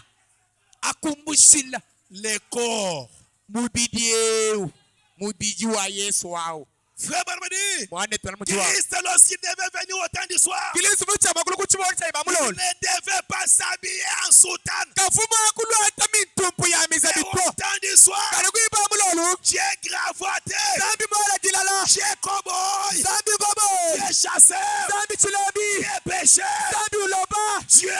Akumbushila.
les corps.
Mubidieu. Mubidi wa Yesu wao.
Frère Barmadi,
Mwane tuana mutiwa.
Christ lorsqu'il devait venir au temps du soir,
Kristo mucha makulu kuchibona chaiba
il
mulolo.
ne devait pas s'habiller en soutane.
Kafuma akulu hata mintumpu ya
Mais
mizabibu.
au temps du soir,
Kali kuiba mulolo.
Dieu gravoté,
Zambi mola dilala.
Dieu cowboy,
Zambi gobo.
Dieu chasseur,
Zambi chilabi.
Dieu pécheur,
Zambi uloba.
Dieu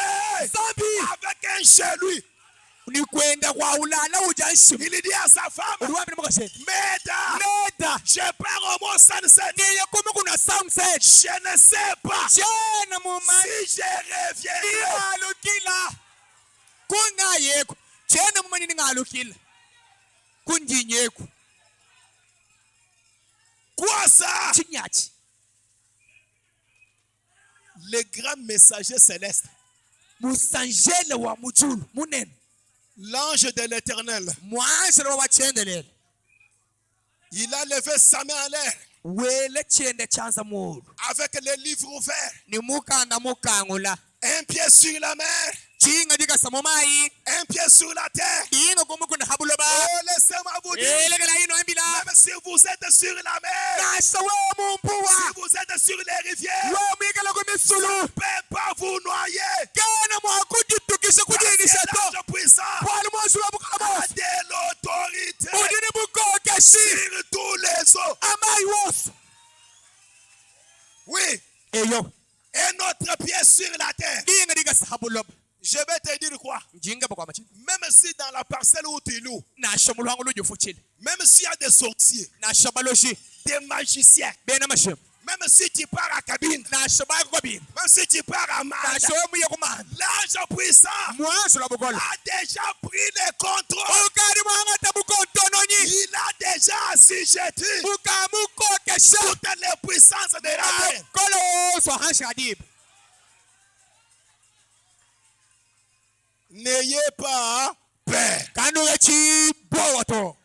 Zambi.
avec un chez lui.
Ni kwenda kwa ulala sunset.
Je pars au mont sunset.
Ngiye kuma kuna sunset.
Je ne sais pas
Jena muma.
si je reviendrai.
Ngalukila. Kungayeku. Jena muma ngalukila. Kunjinyeku.
Quoi ça?
Chinyachi.
Le grand messager céleste,
Musangele wa mujulu munen.
l'ange de l'éternel,
Mwanze wa chendelele.
il a levé sa main en l'air
Wele chende chanza mulu.
avec les livres ouverts,
Ni mukanda mukangula.
un pied sur la mer,
Chinga dika samomai.
un pied sur la terre.
Inga kumukunda habuloba.
Oh, laissez-moi vous dire,
Elegala ino embila.
même si vous êtes sur la mer,
Nasa we
si
mumpuwa.
vous êtes sur les rivières,
We mikala kumisulu.
ne peut pas vous noyer.
Kana mwakujitukisha
Parce que
kujinisha to.
l'ange puissant
Kwali mwasu wa
a
bukamos.
de l'autorité
Udini bukoke shi.
sur tous les eaux.
Amai wosu.
Oui,
Eyo.
et notre pied sur la terre.
Inga dika sahabuloba.
Je vais te dire quoi?
Jinga bakwa machini.
Même si dans la parcelle où tu loues,
Na shamulwangu lujo fuchile.
même s'il y a des sorciers,
Na shabaloji.
des magiciens,
Bena mashim.
même si tu pars à cabine,
Na shabaga kwa bin.
même si tu pars à
Na
Manda,
shomu yekumana.
l'ange puissant
Mwansu la bukola.
a déjà pris le contrôle.
Ukari mwanga tabuko tononyi.
Il a déjà assujetti
Ukamukoke sha.
toutes les puissances de la terre.
Kolo so hanshi adib.
N'ayez pas peur.
Kanu echi bowato.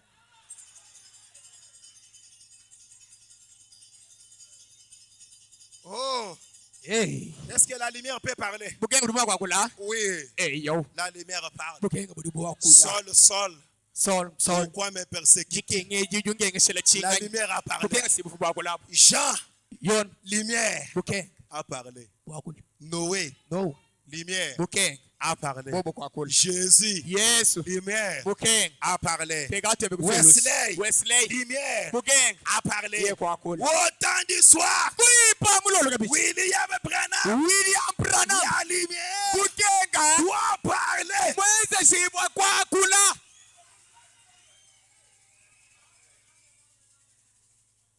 Oh,
Hey.
est-ce que la lumière peut parler?
Bukenga dumwa kwa kula.
Oui,
Hey yo.
la lumière parle.
Bukenga budubu wa kula.
Sol,
Sol.
pourquoi me persécuter?
Jikenge jujungenge shela
La
chinga.
lumière a parlé.
Bukenga sibufu bwa kula.
Jean,
Yon.
lumière
Bukenga
a parlé.
bwa kula.
Noé,
No.
lumière
Bukenga
a parlé.
bobo kwa kula.
Jésus,
Yesu.
lumière
Bukenga.
a parlé.
Pegate be
Wesley,
Wesley.
lumière
Bukenga.
a parlé.
Ye kwa kula.
Autant du soir,
Kuipa mulolo kabisa.
William Branham,
William Branham.
la lumière
Bukenga.
doit parler.
Mweze shibwa kwa kula.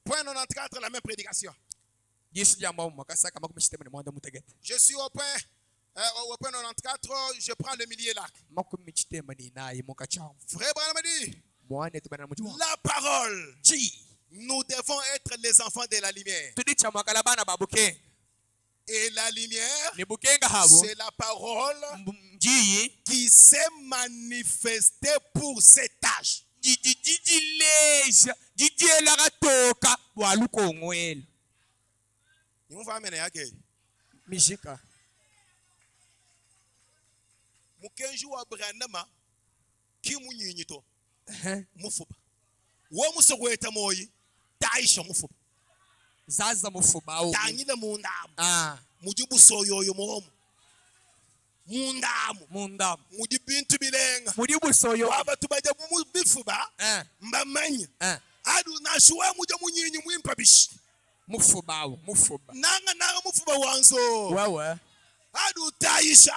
Point 94, la même prédication.
Yesu jambo makasa kama kumeshitema ni mwanda mutegete.
Je suis au point 94, je prends le millier là.
Makumi chitema ni naye mukacham.
Frère Branham dit,
Mwane tubana mujwa.
la parole,
Ji.
nous devons être les enfants de la lumière.
Tudicha makala bana babukenga.
Et la lumière,
Ni bukenga habo.
c'est la parole
Ji.
qui s'est manifestée pour cet âge.
Jijijileja. Jijela gatoka. Waluko ngwele.
Nous va amener à gay.
Mishika.
Mukenju wa Branham ki munyinito mufuba. Wo musogweta moyi taisha mufuba.
Zaza mufuba o.
Tangile mundamu.
Ah.
Mujibu soyoyo momu. Mundamu.
Mundam.
Mujibintu bilenga.
Muri busoyo.
Waba tubaje mu bifuba. Mbamanya. Adu nashuwa muja munyinyi mwimpa bishi.
Mufuba o. Mufuba.
Nanga mufuba wanzo.
Wewe.
Adu taisha.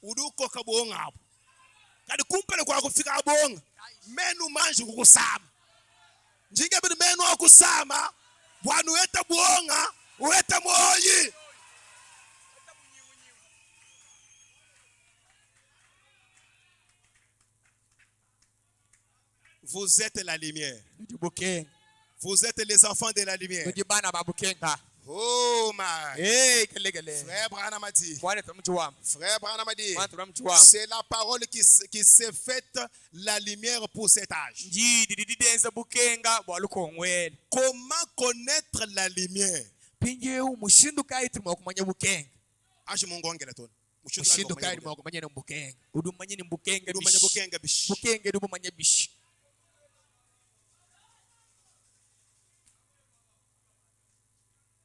Uduko kabonga hapo. Kadi kumpele kwa kufika abonga. Menu manji kukusama. Njinga bidi menu akusama. Bwanu weta bonga. Weta moyi. Vous êtes la lumière. Vous êtes les enfants de la lumière. Oh my.
Hey, kele.
Frère Branham a dit.
Mwane tumjua.
Frère Branham a dit.
Mwane tumjua.
C'est la parole qui s'est faite la lumière pour cet âge.
Ndididenza bukenga bwaluko ngwele.
Comment connaître la lumière?
Pinje umushindu kaiti mwakumanya bukenga.
Aje mungongera tona.
Mushindu kaiti mwakumanya na bukenga. Udumanye ni bukenga bishi.
Udumanye bukenga bishi.
Bukenga udumanye bishi.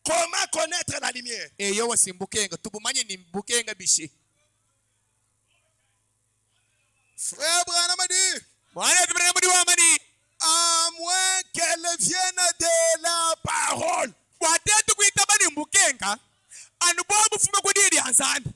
Comment connaître la lumière?
Eyo wasimbukenga tubumanye ni bukenga bishi.
Frère Branham a dit.
Mwane Branham di wamani.
À moins qu'elle vienne de la parole.
Watetu kuitabani mbukenga. Anubobu fume kudiri ansani.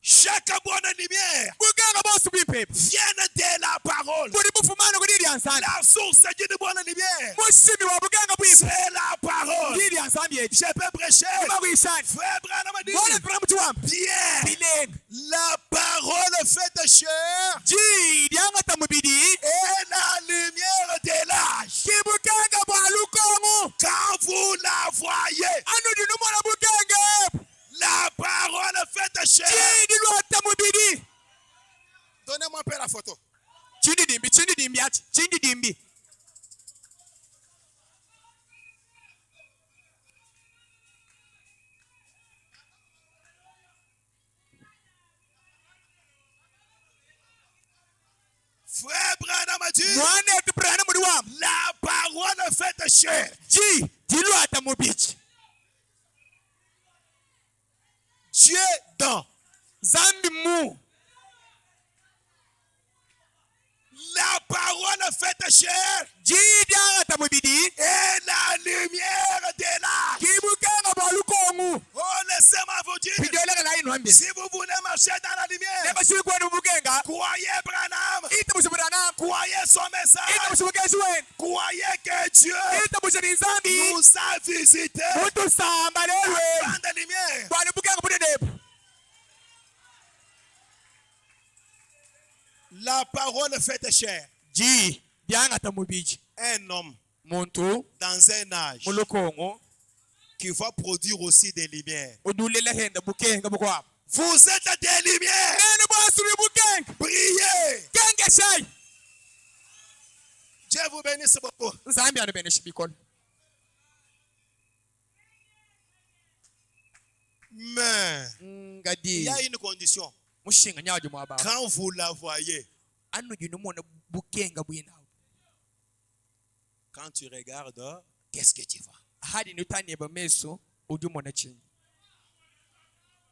Chaque bonne lumière
bukenga bosu bipepe.
vienne de la parole.
Kuri bufumana kudiri ansani.
La source qui nous donne la lumière,
musimi wa buganga bwimba
c'est la parole.
ndiri ya nzambi yetu
Je peux prêcher.
mabwishani
Frère Branham a dit,
mwana turamuti wamba
Pierre,
bilenga
la parole faite chair
ji lyangata mubiri
est la lumière de l'âge.
kibuganga bwa lukongo
Quand vous la voyez,
anu dinu mwana buganga
la parole faite chair.
ji dilwata mubiri
Donnez-moi un peu la photo.
chindidimbi ati chindidimbi
Frère Branham a dit,
mwana etu brana muri wamba
la parole faite chair.
ji dilwata mubiri
Dieu dans.
zambi mu
La parole faite chair
ji lyangata mubiri
est la lumière de l'âge.
kibuganga bwa lukongo
Oh, laissez-moi vous dire,
bidyoleka la inu hambiri
si vous voulez marcher dans la lumière,
nebashiri kwenu buganga
croyez Branham,
ite musibirana
croyez son
ite
message,
musibugezi wenu
croyez que Dieu
ite musiri nzambi
nous a visités
mutusamba lelwe
dans la lumière.
bwani buganga bunenebu
La parole faite chair.
ji lyangata mubiri
Un homme
muntu
dans un âge
mulukongo
qui va produire aussi des lumières.
udulela henda bukenga bukwabo
Vous êtes des lumières.
nene bwasuri bukenga
Priez.
kenge shayi
Dieu vous bénisse beaucoup.
nzambi anu bene shibikola
Mais il
ngadi
y a une condition.
mushinga nyawaji mwaba
Quand vous la voyez,
anu jinu mona bukenga bwina
quand tu regardes, qu'est-ce que tu vois?
hadi nutanieba meso ujumona chini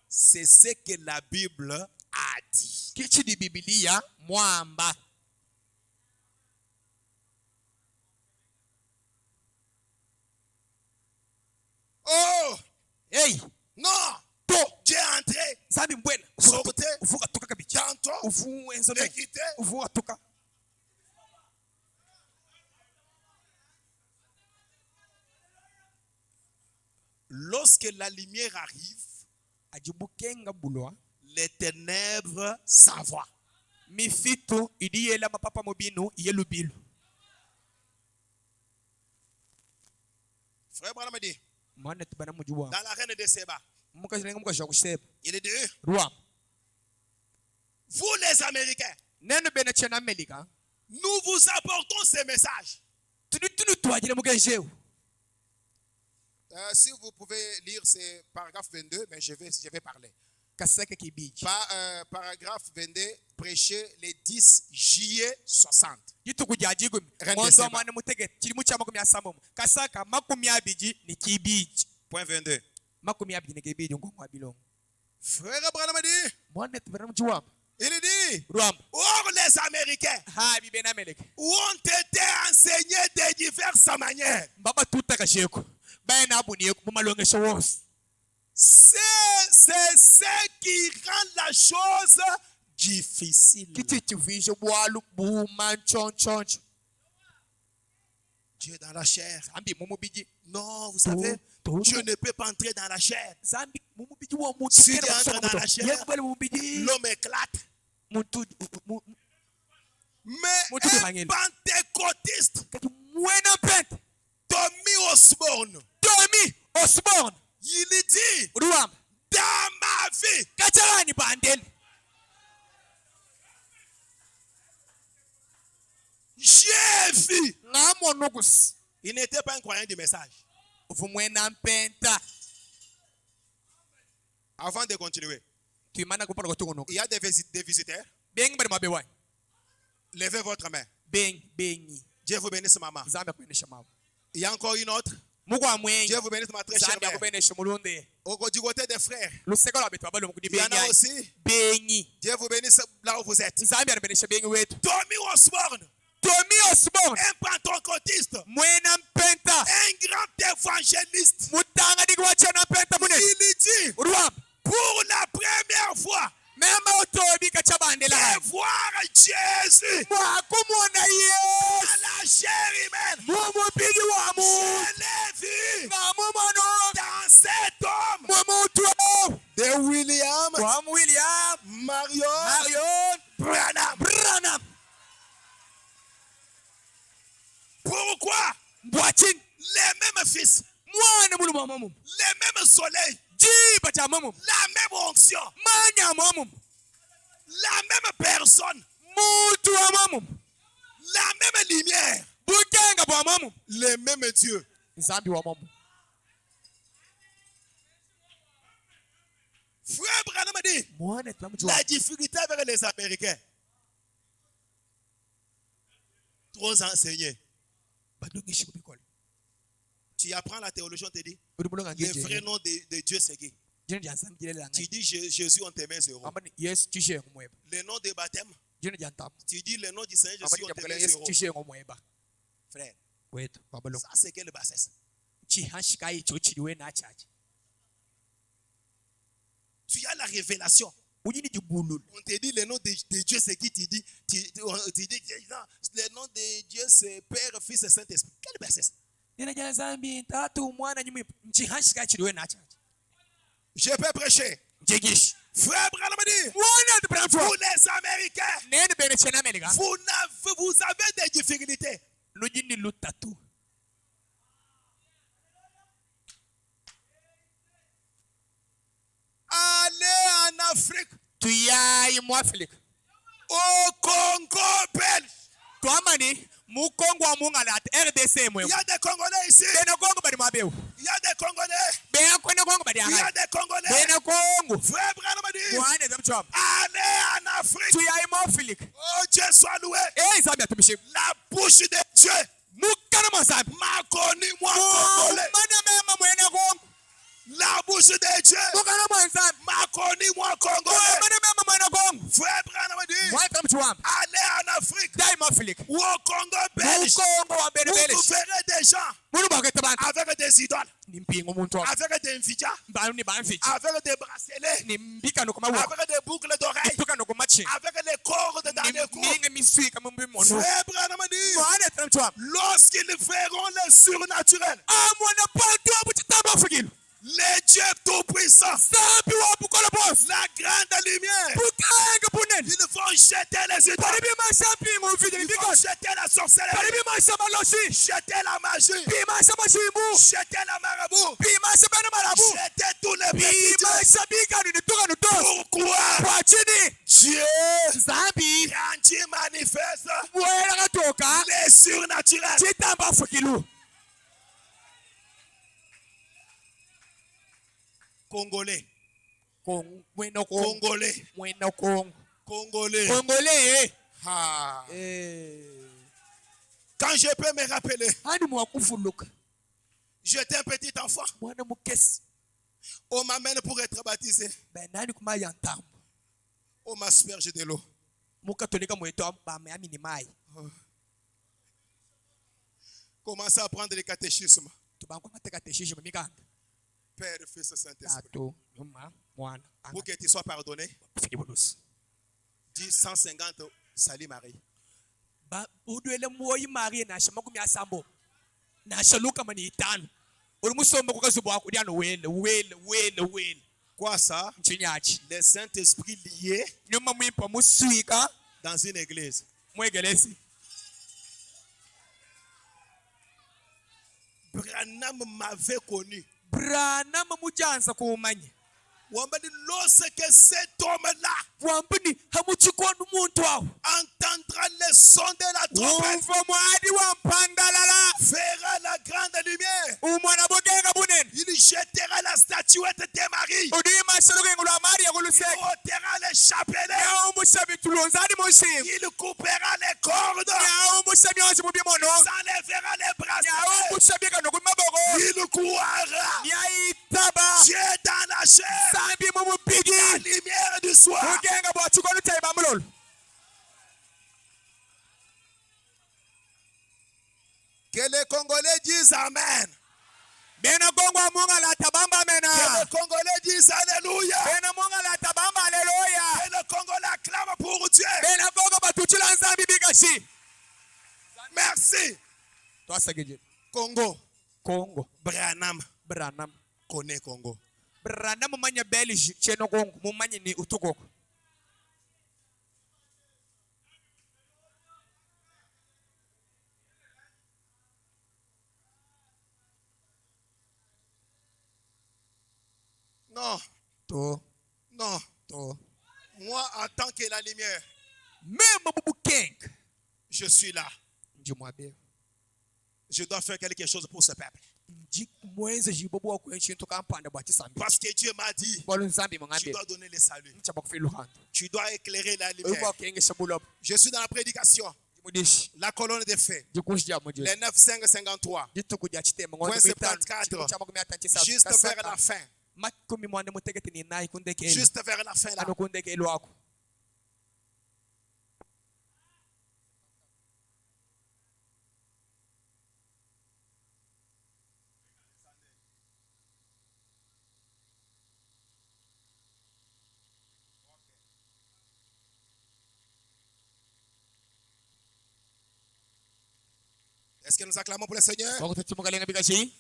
C'est ce que la Bible a dit.
kichidi bibilia mwamba
Oh,
hey
non.
to
Dieu est entré.
nzambi mbwena
Sortez.
uvuga tuka kabichi
Tantôt,
uvu enzobe
l'équité.
uvuga tuka
Lorsque la lumière arrive,
ajibukenga bulwa
les ténèbres s'en vont.
mifito idiyela mapapa mubinu yelubilu
Frère Branham dit,
mwana tubana mujuwa
dans l'arène de Séba,
mukazilenga mukasha kuseba
il est dit,
ruwa
vous les Américains,
neno bena chena Amerika
nous vous apportons ces messages.
tunu twagire mugenjewe
Si vous pouvez lire ce paragraphe 22, mais je vais parler.
kasaka kibiji
Paragraphe 22, prêché le 10 juillet 60.
yituku jajigumi
Rende
ondo
seba.
mwana mutege kiri mu cyama 70 kasaka 20 ni kibiji
Point 22.
20 ni kibiji ngo bilongo
Frère Branham dit,
mwana tubana mujuwa
il dit,
ruamba
or les Américains
ha bibe na Amerika
ont été enseignés de diverses manières.
baba tutaka sheko bayina abuniye mu malongesho wose
C'est ce qui rend la chose difficile.
kiti kivisho bwalu buma nchonchoncho
Dieu dans la chair.
zambi mumubiji
Non, vous savez,
Tout.
Dieu ne peut pas entrer dans la chair.
zambi mumubiji wa muntu
Si
kera
tu entres
kusoma
dans la
kuto.
chair,
Yekubali mumubiji
L'homme éclate.
muntu
Mais
Moi, tout est
un
rangé.
pentecôtiste,
kati mwena pente
Tommy Osborne,
Tommy Osborne
il dit,
ruamba
dans ma vie,
kacharani bandeni
j'ai vu.
ngamonukusi
Il n'était pas un croyant du message.
vumwena mpenta
Avant de continuer,
tuimana kupala kutukunuka
il y a des visiteurs.
bengi bali mabewani
Levez votre main.
bengi
Dieu vous bénisse, maman.
zambi akubenesha mabo
Il y a encore une autre.
mugwa mwenyi
Dieu vous bénisse, ma très chère
zambi
mère.
akubenesha mulunde
Du côté des frères,
luseko lwa betu abali mukudi
il y en a
bengi
aussi.
bengi
Dieu vous bénisse là où vous êtes.
zambi anabenesha bengi wetu
Tommy Osborne,
Tommy Osborne
un pentecôtiste,
mwena mpenta
un grand évangéliste.
mutanganyika wachana mpenta munene
Il dit,
ruamba
pour la première fois,
memba otobika
de
chabandela
voir Jésus
mwakumwona yesu
à la chair humaine. Israël.
mumupigi wa mu
Je l'ai vu
nga mumono
dans cet homme
mumutu
de William
wa William Marion Branham.
Pourquoi
Bwachin
les mêmes fils,
mwana muluma momum
les mêmes soleils,
jiba cha momum
la même onction,
manya momum
la même personne,
mutu wa momum
la même lumière,
bukenga bwa momum
le même Dieu.
nzambi wa momum.
Frère Branham dit,
Mwana tunamjua
la difficulté avec les Américains, trop enseignés.
badungishi kubikola
Tu apprends la théologie, on te dit,
uri mulonga
le
ngeje
vrai nom de Dieu c'est qui?
jina lya nzambi jilela
Tu
ngai
dis Jésus, on te met zéro.
amba ni Yesu tishe ngomweba
Le nom de baptême,
jina lya ntamu
tu dis le nom du Seigneur
amba
Jésus, on te
nyamukela
met
Yesu
zéro.
tishe ngomweba
Frère,
wetu babalo
ça c'est quelle bassesse?
chihashika icho chiliwe nachachi
Tu as la révélation.
ujini jibululu
On te dit le nom de Dieu c'est qui? Tu dis, tu dis non, le nom de Dieu c'est Père, Fils et Saint-Esprit. Quelle bassesse?
jina lya nzambi ntatu mwana nyimwe chihashika chiliwe nachachi
Je peux prêcher.
njigishi
Frère Branham dit,
mwana tupranfwa
vous les Américains,
nene bene chena amerika
vous avez des difficultés.
lujini lutatu
Allez en Afrique,
tuyayi mu Afrika
au Congo belge.
twamani mu Kongo wa mungalata RDC mwe
Il y a des Congolais ici.
bene Kongo bali mabeu
Il y a des Congolais.
bene kwene Kongo bali
Il y a
anga
des Congolais.
bene Kongo
Frère Branham dit,
mwana zamchwa
allez en Afrique.
tuyayi mu Afrika
Oh Dieu soit loué.
nzambi atumishe
La bouche de Dieu
mukana mwanzambi
m'a connu, moi, Congolais.
mana mema mwene Kongo
La bouche de Dieu
mukana mwanzambi
m'a connu, moi, Congolais.
mana mema mwene Kongo
Frère Branham dit,
mwana zamchwa
allez en Afrique
dai mu Afrika
ou au Congo
mu
belge.
Kongo wa bene
Où
bele
vous verrez des gens
munu baketa bantu
avec des idoles,
nimpinga umuntu wa
avec des invidia,
mbanu ni banfiki
avec des bracelets,
nimbika no kumawa
avec des boucles d'oreilles,
ituka no kumachi
avec les cordes dans les cous.
ninga miswika mu mbimono
Frère Branham dit,
mwana zamchwa
lorsqu'ils verront le surnaturel,
amwana bantu abuchitamba afukilo
les dieux tout-puissants,
zambi wa bukola boss
la grande lumière,
bukanga bunene
ils vont jeter les idoles,
bali bimasha pingo mfide
ils vont
bikos
jeter la sorcellerie,
bali bimasha maloshi
jeter la magie,
bimasha mashimbu
jeter la marabout,
bimasha bana marabu
jeter tous les petits dieux.
bimasha bikani nituka nutos
Pourquoi
kwa chini
Dieu
zambi
quand il manifeste
bwera katoka
les surnaturels?
chitamba afukilo
Congolais,
mweno kongo
Congolais,
mweno kongo
Congolais.
kongole
Ah. Quand je peux me rappeler,
hani mwakufuluka
j'étais un petit enfant.
mwana mukesi
On m'amène pour être baptisé.
benani kumaya ntambo
On m'asperge de l'eau.
mukatolika mweto bameyami ni mai
Commencer à prendre les catéchismes.
tubankwa matekateshishe mimikanda
Père, Fils, Saint-Esprit.
tatu nyuma mwana
Pour que tu sois pardonné,
filibunusi
dis 150 Salut Marie.
ba udwele moyi Maria nasha makumi asambo nasha luka mani itano uri musomba kukazubo wako ndiano wele
Quoi ça?
nchinyachi
Le Saint-Esprit lié
nyuma mwimpa muswika
dans une église.
mwegelesi
Branham m'avait connu.
Branham mujanza kumanya
Wambani, lorsque cet homme-là
wambuni hamuchikondo muntu wawo
entendra le son de la trompette,
umva mwadi wa mpandalala
verra la grande lumière,
umwana bogenga bunene
il jettera la statuette de Marie,
udima shalukengo lwa Maria
il
kuluseka
ôtera les chapelets,
yawo mushabi tulonzani mushimu
il coupera les cordes,
yawo mushabi wansi mubimono
il enlèvera les
yawo
bracelets,
mushabi kano kumaboko
il croira
yaitaba
Dieu dans la chair,
sambi mu
la
bupigi
lumière du soir.
bugenga bwa chikono taiba mulolo
Que les Congolais disent Amen.
bena kongo munga la tabamba
Que
mena
les Congolais disent Alléluia.
bena munga la tabamba haleluya
Que les Congolais acclament pour Dieu.
bena kongo batuchila nzambi bigashi
Merci.
twasagije
Congo.
Congo
Branham
Branham
connaît Congo.
Branham mumanya Belgique cheno Congo mumanya ni utugoko.
Non,
To
non.
to
Moi, en tant que la lumière,
même bubu king
je suis là.
njimwabe
Je dois faire quelque chose pour ce peuple.
nji mwenze jibobo kwenchintu kampanda bwa chisambi
Parce que Dieu m'a dit,
bolu nzambi
tu
mangabe
dois donner le salut.
nchaba kufilu hantu
Tu dois éclairer la
ubo
lumière.
kenge shabulob
Je suis dans la prédication.
jimudishi
La colonne des faits.
jikunjia mujye
Les 9:553.
gituku dia chitema
Point
ngoto
74.
mitano
Juste vers la fin.
makumi mwande mutegeti ni nayi kundeke elu
Juste vers la fin là.
ano kundeke elu wako
Est-ce que nous acclamons pour le Seigneur?
wako tuchumukalenga bikashi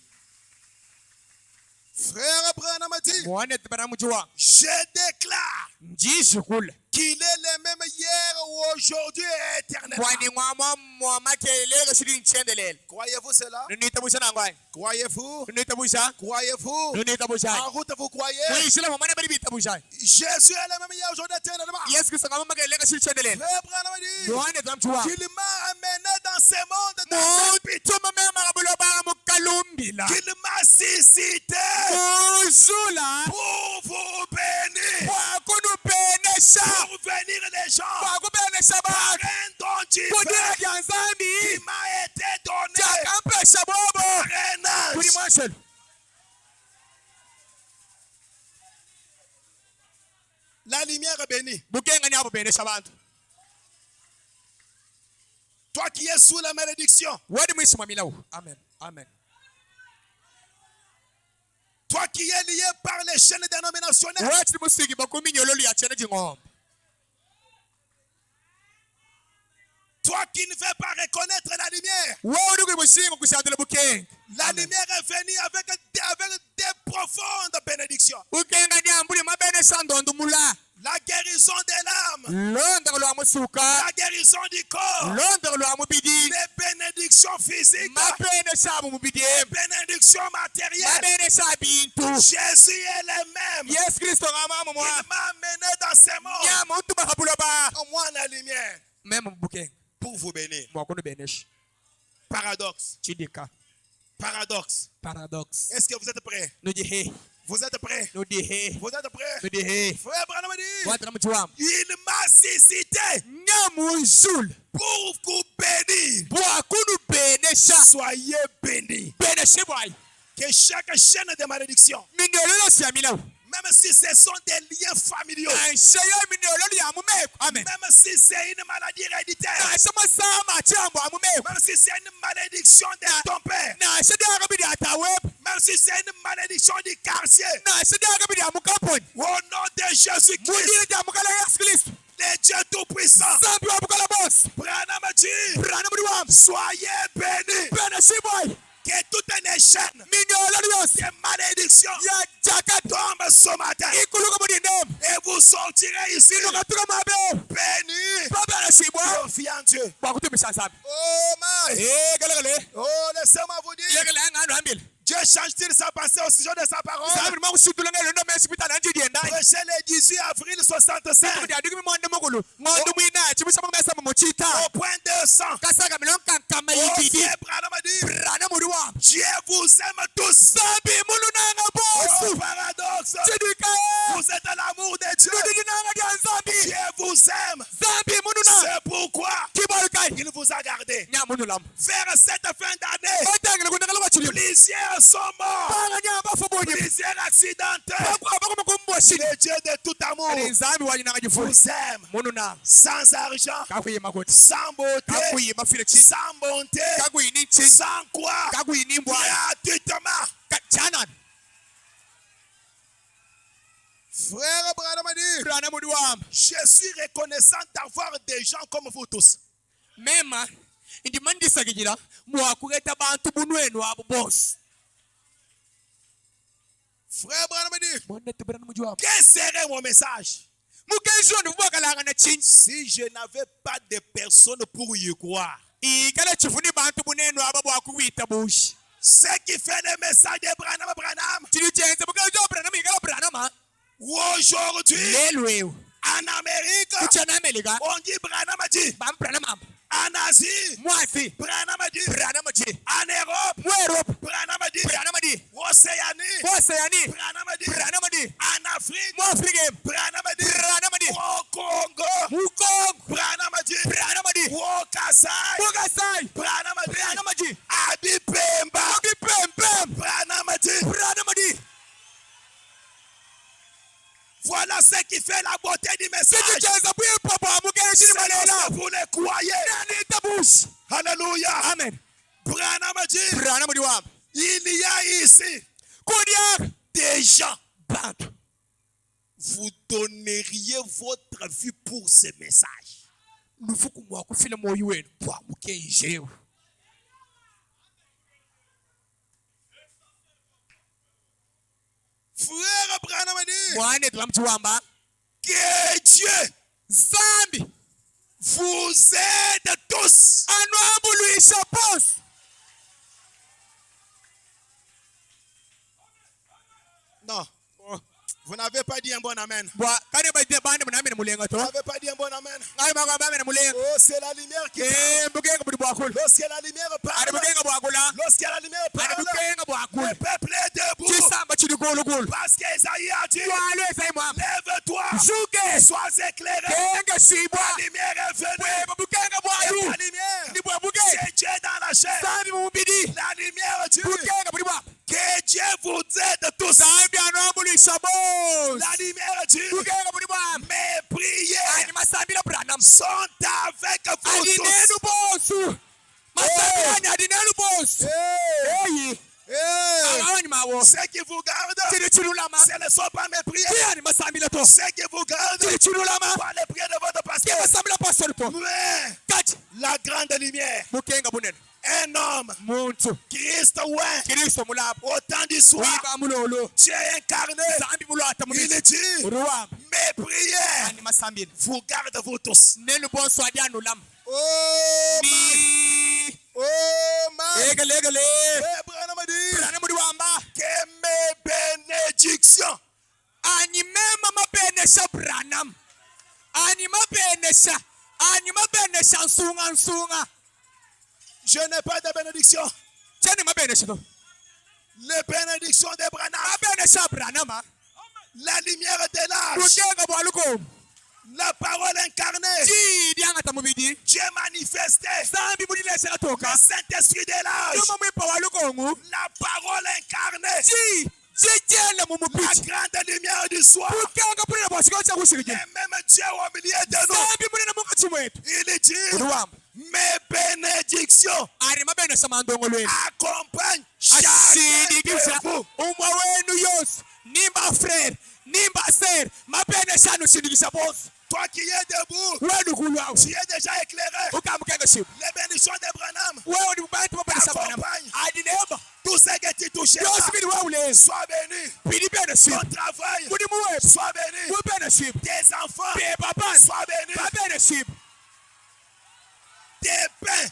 Frère Branham a dit,
mwane tbaramujuwa
je déclare
njishukule
qu'il est le même hier, aujourd'hui et éternellement.
kwani ngwama mwamakele shiri nchendelele
Croyez-vous cela?
nunitabusha nangwani
Croyez-vous?
nunitabusha
Croyez-vous?
nunitabusha
En route, vous croyez?
mwishila mwana bali bitabusha
Jésus est le même hier, aujourd'hui et éternellement.
Yesu Kristo ngamamakele shiri nchendelele
Frère Branham a dit
mwane tamchuwa
qu'il m'a amené dans ce monde, dans cette
mutuma mema kabulo ba mukalumbila
qu'il m'a suscité
uzula
pour vous bénir,
kwakunupenesha
pour venir les gens
kwakupenesha
par
bantu
un don divin
kudira kya nzambi
qui m'a été donné
kyakampesha bobo
par un
kuli
ange.
mwashelu
La lumière est bénie.
bukengani abo benesha bantu
Toi qui es sous la malédiction,
wadi mwisimamilawo amen amen
toi qui es lié par les chaînes dénominationnelles,
wachili musigi bakuminyololo yachene jing'ombe
toi qui ne veux pas reconnaître la lumière,
wewe uli kuli mushingo kushandula bukenge
la lumière est venue avec des profondes bénédictions.
bukengani ambuli mabenesha ndondumula
La guérison des larmes,
londero lwa musuka
la guérison du corps,
londero lwa mubidi
les bénédictions physiques,
mabenesha abo mubidi
les bénédictions matérielles.
mabenesha bintu
Jésus est le même.
yesu kristo ng'amama
Il
mwa
m'a amené dans ce monde.
nyama utuma kabulo ba
Moi, la lumière,
mema mubukenge
pour vous bénir.
mwakunu benesha
Paradoxe.
chidika
Paradoxe.
paradox
Est-ce que vous êtes prêts?
nudi he
Vous êtes prêts?
nudi he
Vous êtes prêts?
nudi he
Frère Branham dit,
watana muchiwamu
il m'a suscité
nyamunzulu
pour vous bénir.
bwakunu benesha
Soyez bénis.
beneshi bwayi
Que chaque chaîne de malédiction,
minyololo siyamilawo
même si ce sont des liens familiaux,
ansheyo minyololo ya mumeko amen
même si c'est une maladie héréditaire,
nashe masama achambo amumeko
même si c'est une malédiction de ton père,
nashe dyakabili atawepo
même si c'est une malédiction du quartier,
nashe dyakabili amukaponi
au nom de Jésus-Christ,
mudile dyamukala yesu kristu
le Dieu Tout-Puissant,
zambi wabukala bosi
Branham dit,
brana muli wamu
soyez bénis.
beneshi bwayi
Que toutes les chaînes
minyololo yose
de malédiction
ya jakati
tombent ce matin
ikuluka mulindemu
et vous sortirez ici
ilukatuka mabeo
bénis.
babeneshi bwa
Confiez en Dieu.
bwakutumisa nzambi
Oh my.
gelekele
Oh, laissez-moi vous dire.
lekele ngano hambile
Dieu change-t-il sa pensée au sujet de sa parole?
zambi limakusudula ngelo ndo mesi pitana njidi yendayi
Prêché le 18 avril 65
kuti adikimi mwande mukulu ng'ondu mwina chibusa mukumesa mumuchita
au point 200.
kasaka milonkankama
Oh,
yibidi
frère Branham a dit,
brana muli wamu
Dieu vous aime tous.
zambi mulunanga
Oh,
bosu
paradoxe.
chidikae
Vous êtes à l'amour de Dieu.
ludidinanga lya nzambi
Dieu vous aime.
zambi mununa
C'est pourquoi
kibolkai
il vous a gardé.
nyamunulamu
Vers cette fin d'année,
otangile kunakala kwachilimu
plusieurs sont morts.
banga nyamba fubunyi
Plusieurs accidentés.
bakumboshi
Le Dieu de tout amour
ali nzambi wanyinanga chifuzi
vous aime.
mununa
Sans argent,
kakuyima kuti
sans beauté,
kakuyima file chini
sans bonté,
kakuyini chini
sans quoi,
kakuyini mbwayi
gratuitement.
chanani
Frère Branham a dit,
brana muli wamu
je suis reconnaissant d'avoir des gens comme vous tous.
mema Indi mandisa kijila mwakuleta bantu bunwenu abo boss.
Frère Branham dit,
Mwanete Branham mujwa.
quel serait mon message
Mukenjoni vubakalanga na chinji.
si je n'avais pas de personne pour y croire?
Ikala chifuni bantu bunenu abo bwakuwita bushi.
Ce qui fait le message de Branham.
Chili chenze bukajo Branham ikala Branham.
Aujourd'hui,
Lelwe.
en Amérique,
Kuchana Amerika.
on dit Branham dit.
Bam Branham.
En Asie,
Mwasi.
Branham dit.
Branham ji.
En Europe,
Europe.
Branham dit.
Branham di.
Océanie,
Oceani.
Branham dit.
Branham di.
En Afrique,
Mwafrika.
Branham dit.
Branham di.
Au Congo,
Mukong.
Branham dit.
Branham di.
Au Kassai,
Bugasai.
Branham dit.
Branham ji.
Abipemba,
Abi pem pem.
Branham dit.
Branham di.
Voilà ce qui fait la beauté du message.
Chili chenze buye papa mukenjini
C'est
malela.
parce que vous le croyez.
Nani tabushi.
Alléluia.
Amen.
Branham dit,
Branham di wam.
il y a ici
Kudia.
des gens,
Bantu.
vous donneriez votre vie pour ce message.
Nufuku mwakufila moyo wenu bwa mukenjewe.
Frère Branham dit
Mwane tulamchiwamba.
que Dieu
Zambi.
vous aide tous.
Anwambuluisha boss.
Non, vous n'avez pas dit un bon amen.
Bwa kane ba bande munamene mulenga to.
Vous n'avez pas dit un bon amen.
Ngai ba ba mena mulenga.
Oh, c'est la lumière qui parle.
Bukenga budi bwakula.
Lorsque la lumière
Ari
parle,
bukenga bwakula.
lorsque la lumière
Ari
parle,
bukenga bwakula.
le peuple est debout.
Chisamba chili gulu gulu.
Parce qu'Esaïe a dit,
Walo esai mwam.
lève-toi,
Zuke.
sois éclairé.
Kenga sibwa.
La lumière est venue.
Bwe bukenga
Et
bwalu.
la lumière,
Ni bwa buke.
c'est Dieu dans la chair.
Zambi mubidi.
La lumière dit
Bukenga budi bwa.
que Dieu vous aide tous.
Zambi anwambuluisha boss.
La lumière dit
Bukenga budi bwa.
mes prières
Ani masambila Branham.
sont avec vous
Adinenu
tous.
boss. Masambila adinenu boss. Eyi. Awani mawo.
Ce qui vous garde,
Chili chilulama.
ce ne sont pas mes prières.
Kiyani masambila to.
Ce qui vous garde,
Chili chilulama.
pas les prières de votre pasteur.
Ke masambila pastor to.
Mais
Kati.
la grande lumière,
Bukenga bunene.
un homme,
Muntu.
Christ, ouais,
Kristo mulabo.
au temps du soir,
Wiba mulolo.
Dieu incarné,
Zambi mulata
il
mulita.
dit,
Ruwam.
mes prières
Ani masambila.
vous gardent vous tous.
Nenu bonso adianu lam.
Oh,
Ni.
oh, man.
Egele.
Branham a dit
Branham di wamba.
que mes bénédictions
Ani mema mabenesha Branham. Ani mabenesha. Ani mabenesha nsunga.
je n'ai pas de bénédiction.
Chani mabenesha to.
Les bénédictions de Branham,
Mabenesha Branham.
la lumière de l'âge,
Bukenga bwaluko.
la parole incarnée,
Ji dianga tamubidi.
Dieu manifesté,
Zambi mulilesha
le
toka.
Saint-Esprit de l'âge,
Yuma mwipa waluko.
la parole incarnée,
Ji. Jejele
la
mumupiti.
grande lumière du soir,
Bukenga bulina bwashika cha kushiriki.
et même Dieu au milieu de nous.
Zambi mulina munga chimwetu.
Il dit,
Ruwamba.
mes bénédictions
Ari mabenesha mandongolweni.
accompagnent chacun
Ashidikisha
de vous.
umwe wenu yose. Nimba frere. Nimba ser. Mabenesha nushindikisha boss.
Toi qui es debout,
Wenu kulwawo.
tu es déjà éclairé.
Ukamukenga shibu.
Les bénédictions de Branham,
Wewe ni bantu mabenesha Branham.
accompagne
Adi nemba.
tout ce que tu touches.
Yosi bidi wewe.
Sois béni.
Bidi benesha.
Ton travail,
Budi muwe.
sois béni.
Budi benesha.
Tes enfants,
Be baban.
sois béni.
Babenesha.
Tes pains,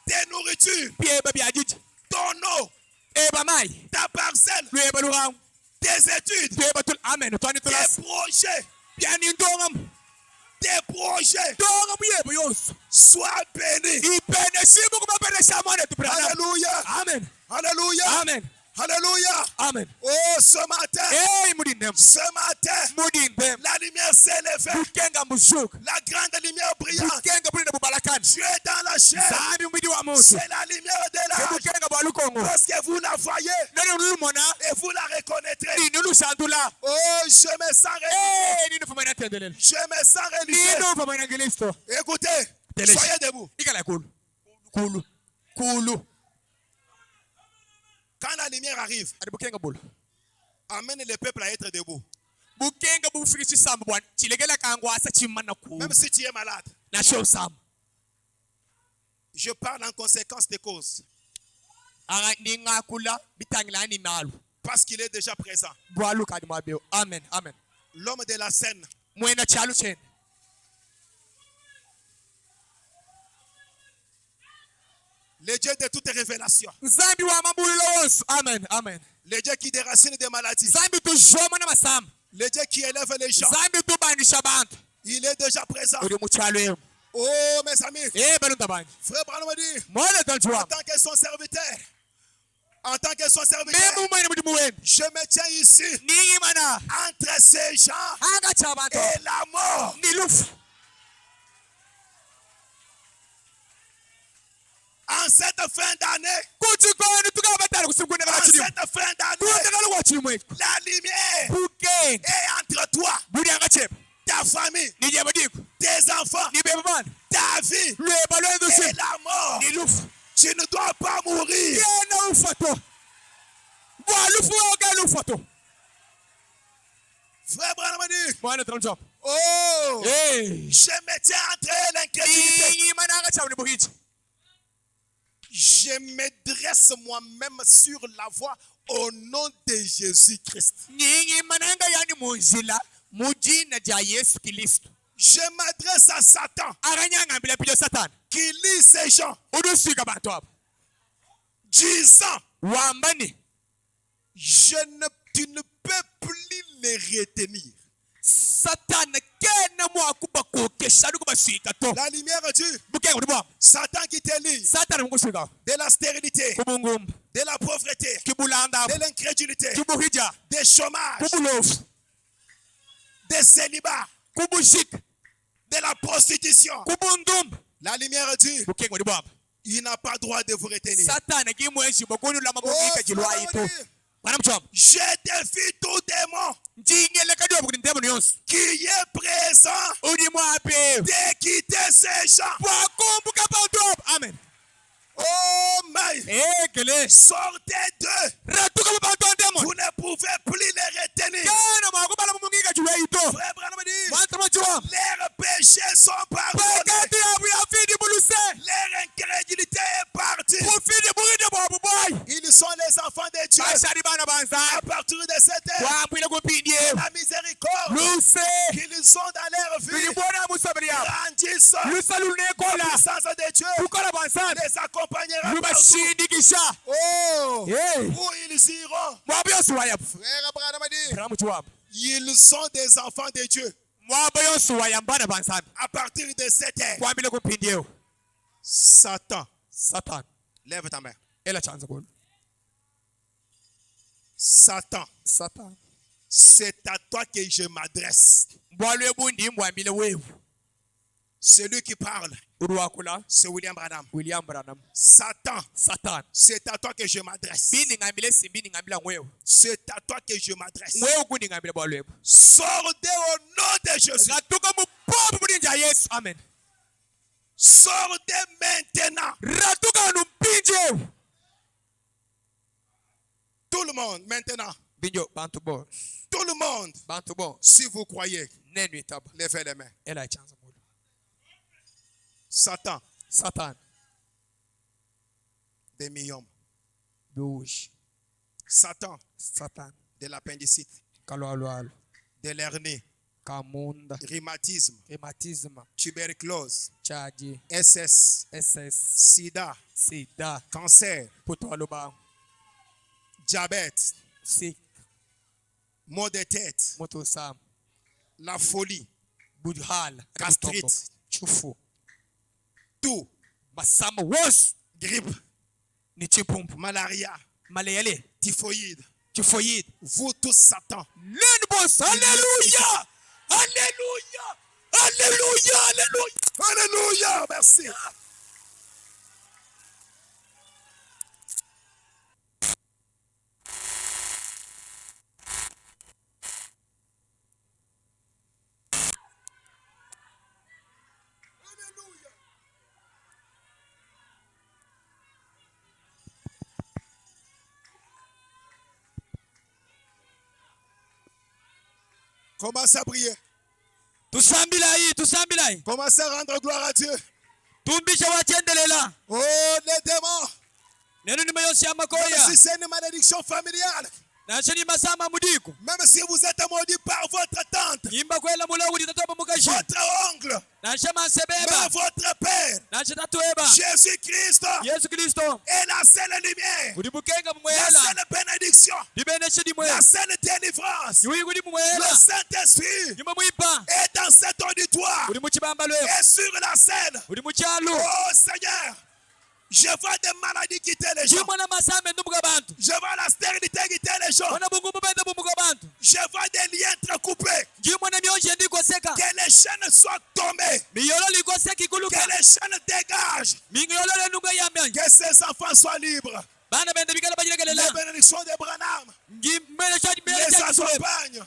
tes nourritures,
Bieba byajiji.
ton eau,
Eba mai.
ta parcelle,
Lweba lugamu.
tes études,
Bieba tul amen. Twani
tes
tulas.
projets,
Byani ndongam.
tes projets,
Ndongam yebo yose.
sois béni.
Ibenesha kumabenesha mwana tu Branham.
Alléluia.
Amen.
Alléluia.
Amen.
Alléluia.
Amen.
Oh, ce matin,
Hey mudinem.
ce matin,
Mudinem.
la lumière s'est levée.
Bukenga muzuk.
La grande lumière brillante.
Bukenga bulina bubalakani.
Tu es dans la chair.
Zambi mubidi wa muntu.
C'est la lumière de l'âge.
Bukenga bwalukongo.
Parce que vous la voyez
Nani nulumona.
et vous la reconnaîtrez.
Ni nulusandula.
Oh, je me sens religieux.
Hey nini fama inatendelele.
Je me sens religieux.
Nini fama inangelisto.
Écoutez,
Télé.
soyez debout.
Ikala kulu. Kulu. Kulu.
Quand la lumière arrive,
Adi bukenga bulu.
amène le peuple à être debout.
Bukenga bufikisi sambu bwana. Chilegela kangwasa chimana ku.
Même si tu es malade.
Na show sam.
Je parle en conséquence des causes. Parce qu'il est déjà présent.
Amen. Amen.
L'homme de la scène. Le Dieu de toutes révélations.
Amen. Amen.
Le Dieu qui déracine des maladies. Le Dieu qui élève les gens. Il est déjà présent. Oh mes amis. Frère Branham dit, en tant que son serviteur, je me tiens ici entre ces gens et la mort. En cette fin d'année, la lumière est entre toi, ta famille, tes enfants, ta vie et la mort. Tu ne dois pas mourir. Frère Branham dit, oh, je me tiens entre l'incrédulité. Je me dresse moi-même sur la voie au nom de Jésus-Christ. Je m'adresse à Satan qui lit ces gens disant, tu ne peux plus les retenir. La lumière dit, Satan qui te lit de la stérilité, de la pauvreté, de l'incrédulité, des chômages, des célibats, de la prostitution. La lumière dit, il n'a pas droit de vous retenir. Je défie tout démon qui est présent de quitter ces gens.
Amen.
Oh my! Sortez d'eux. Vous ne pouvez plus les retenir. Frère Branham dit, leurs péchés sont pardonnés. Leur incrédulité est partie. Ils sont les enfants de Dieu. À partir de cette heure, la miséricorde qu'ils ont dans leur vie grandissent. La puissance de Dieu les accompagnera partout. Oh, où ils iront. Frère Branham dit, ils sont des enfants de Dieu. À partir de cette heure, Satan, lève ta main. Satan, c'est à toi que je m'adresse. Celui qui parle, c'est William Branham. Satan, c'est à toi que je m'adresse. C'est à toi que je m'adresse. Sortez au nom de Jésus.
Amen.
Sortez maintenant. Tout le monde, maintenant. Tout le monde. Si vous croyez, levez les mains. Satan. Des millions. Satan. De l'appendicite. De l'hernie. Rhumatisme. Tuberculose. SS. Sida. Cancer. Diabète. Maux de tête. La folie. Gastrite. Tout. Grippe. Malaria. Typhoïde. Vous tous, Satan. Alléluia. Merci. Commencez à prier. Commencez à rendre gloire à Dieu.
tumbisha wachendelela
Oh, les démons.
neno ni mayosi ya
Même
makoya
si c'est une malédiction familiale.
nasho ni masama mudiko
Même si vous êtes maudit par votre tante,
yimba kwela mulogu ditatoba mukashi
votre oncle,
nasha
même
masebeba
votre père.
nasha tatueba
Jésus-Christ
Yesu Kristo
est la seule lumière,
uli bukenga
la
mumwela
seule bénédiction,
libeneshe dimwe
la seule délivrance.
yuyi kuli mumwela
Le Saint-Esprit
nyuma mwipa
est dans cet auditoire
uli muchibamba lwe
et sur la scène.
uli muchalu
Oh Seigneur, je vois des maladies quitter les gens.
jimwana masambe ndumuga bantu
Je vois la stérilité quitter les gens.
ona bungu bubenda bumuga bantu
Je vois des liens entrecoupés.
jimwana myonje ndikoseka
Que les chaînes soient tombées.
miyolo likoseka ikuluka
Que les chaînes dégagent.
miyolo lenunga yamya
Que ces enfants soient libres.
bana bende bikala bajirekelela
Les bénédictions de Branham
ngimele cha
les
mbele cha
accompagnent.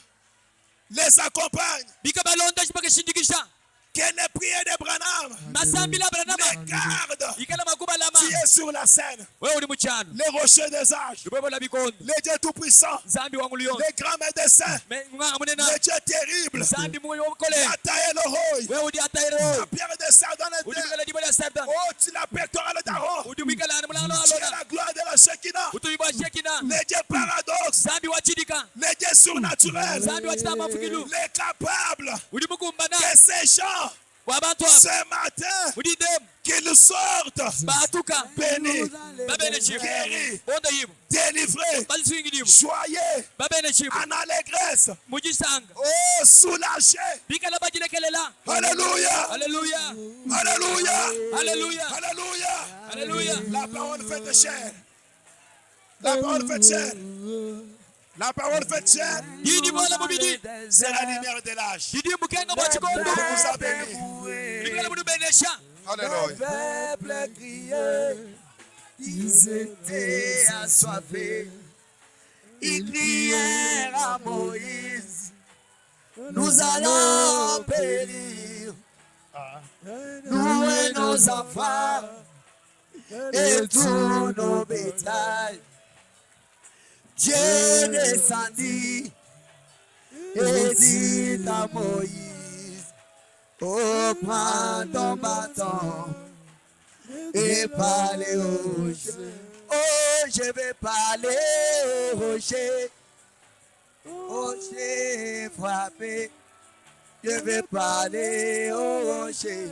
Les accompagnent.
bikabalonda chipaka shindikisha
Que les prières de Branham
masambi la branama
les gardent.
ikala makuba lama
Tu es sur la scène.
wewe uli muchano
Les rochers des âges.
lubebo la bikondo
Les dieux tout-puissants.
zambi wangu liyo
Les grands médecins.
nga munena
Les dieux terribles.
zambi mwoyo wokole
Ataye le roi.
wewe udi atairo
La pierre de Sardin.
udi bikala dibo la sartan
Oh, tu la pectorale d'Aaron.
udi bikala na mulano
Tu es
alona
la gloire de la Shekinah.
udi bwa shekina
Les dieux paradoxes.
zambi wachidika
Les dieux surnaturels.
zambi wachitama fukilu
Les capables.
udi mukumbana
Que ces gens,
wabantu
ce matin,
udi dem
qu'ils sortent
batuka
bénis,
babene chifu
guéris,
onda yibo
délivrés,
bali swingi dibo
joyeux,
babene chifu
en allégresse.
mujisanga
Oh, soulagés.
bikala bajirekelela
Alléluia.
Alléluia
Alléluia.
Alléluia
Alléluia.
Alléluia
La parole fait chair. La parole fait chair. La parole fait chair.
yidi bola mubidi
C'est la lumière de l'âge.
yidi mukenga mwa
Je
chikondo
vous a béni.
bikala mudu benesha
Alléluia.
peuple criait, ils étaient assoiffés. Ils crièrent à Moïse, nous allons périr, nous et nos enfants, et tous nos bétails. Dieu descendit et dit à Moïse, oh, prends ton bâton et parlez au rocher. Oh, je vais parler au rocher. Rocher frappé. Je vais parler au rocher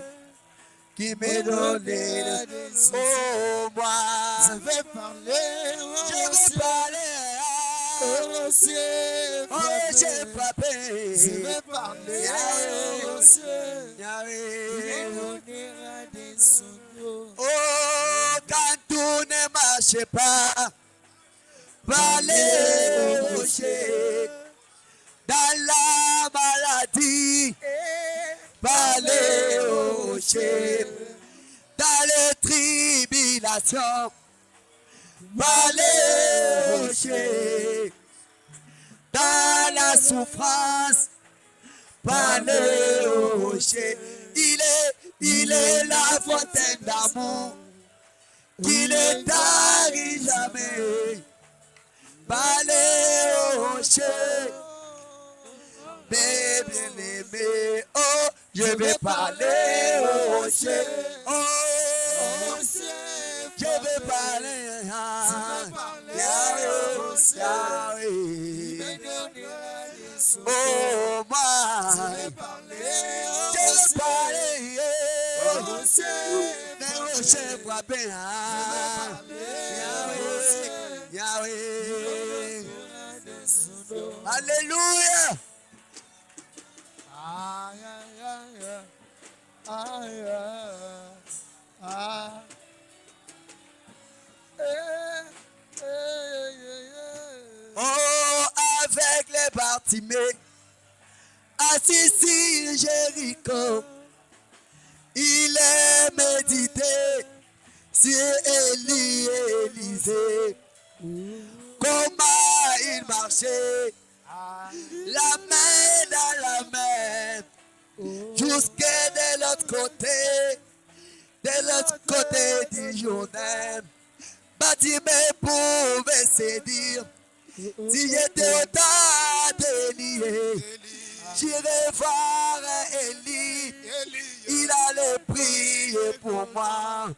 qui m'est donné le oh, moi. Je vais parler au rocher. Je vais parler au rocher. Rocher frappé. Je vais parler au rocher. Oh, quand tout ne marche pas, parlez au rocher. Dans la maladie, parlez au rocher. Dans les tribulations, parlez au rocher. Dans la souffrance, parlez au rocher. Il est la fontaine d'amour qui ne tarit jamais. Parlez au rocher. Mais bien aimé, oh, je vais parler au rocher. Oh, je vais parler à Yahweh, Yahweh. Oh, moi, je vais parler au rocher. Mais rocher frappé, Yahweh, Yahweh. Alléluia. Oh, avec les Bartimée, assis sur Jéricho, il est médité sur Élie et Élisée. Comment il marchait, la main dans la main, jusqu'à de l'autre côté du Jourdain. Bartimée pouvait se dire, si j'étais au temps d'Élie, j'irai voir Élie, il allait prier. prié pour moi.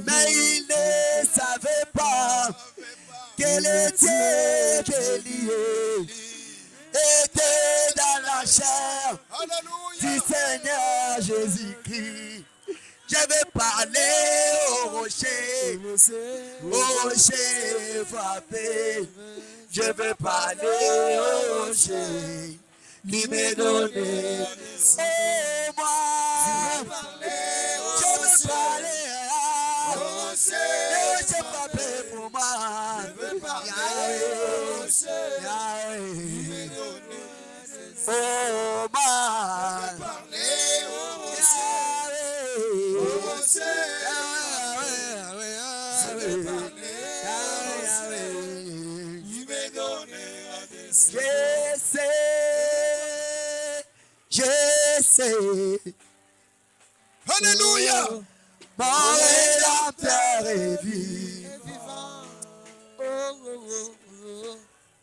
Mais il ne savait pas que le Dieu que lié était dans la chair du Seigneur Jésus-Christ. Je vais parler au rocher frappé. Je vais parler au rocher qui m'est donné. Oh, moi, je vais parler au rocher frappé pour moi. Yahweh. Oh, moi, je sais.
Alléluia.
Mon Rédempteur est vivant.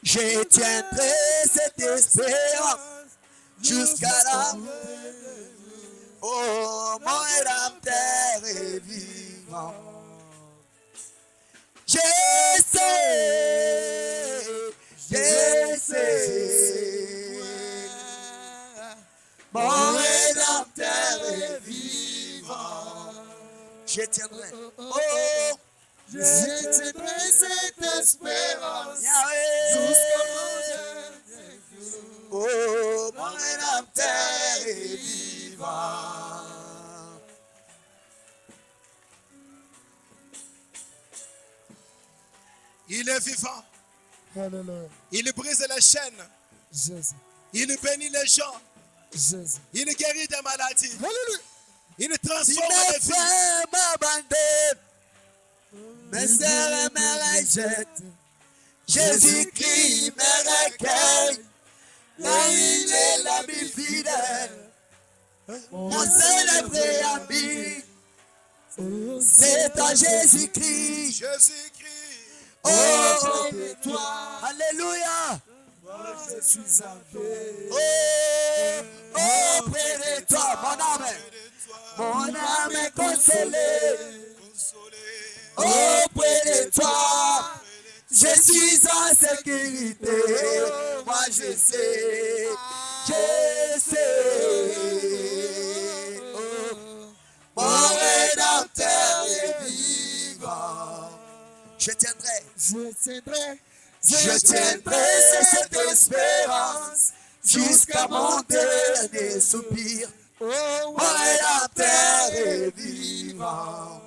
Je tiendrai cette espérance jusqu'à la fin. Oh, mon Rédempteur est vivant. Je sais. Mon Rédempteur est vivant. Je tiendrai. Oh, je tiendrai cette espérance jusqu'à mon Dieu. Oh, mon Rédempteur est vivant.
Il est vivant.
Alléluia.
Il brise les chaînes.
Jésus.
Il bénit les gens.
Jésus.
Il guérit des maladies.
Alléluia.
Il
Si
transforme
mes
les vies.
frères m'abandonnent, mes sœurs me rejettent, Jésus-Christ me recueille, car il est l'ami fidèle. Mon seul vrai ami, c'est toi Jésus-Christ.
Jésus-Christ.
Oh, toi, alléluia. Je suis avec. Oh, près de toi, mon âme est consolée. Auprès de toi, je suis en sécurité. Moi je sais. Oh, mon Rédempteur est vivant. Je tiendrai cette espérance jusqu'à mon dernier soupir. Oh, mon Rédempteur est vivant.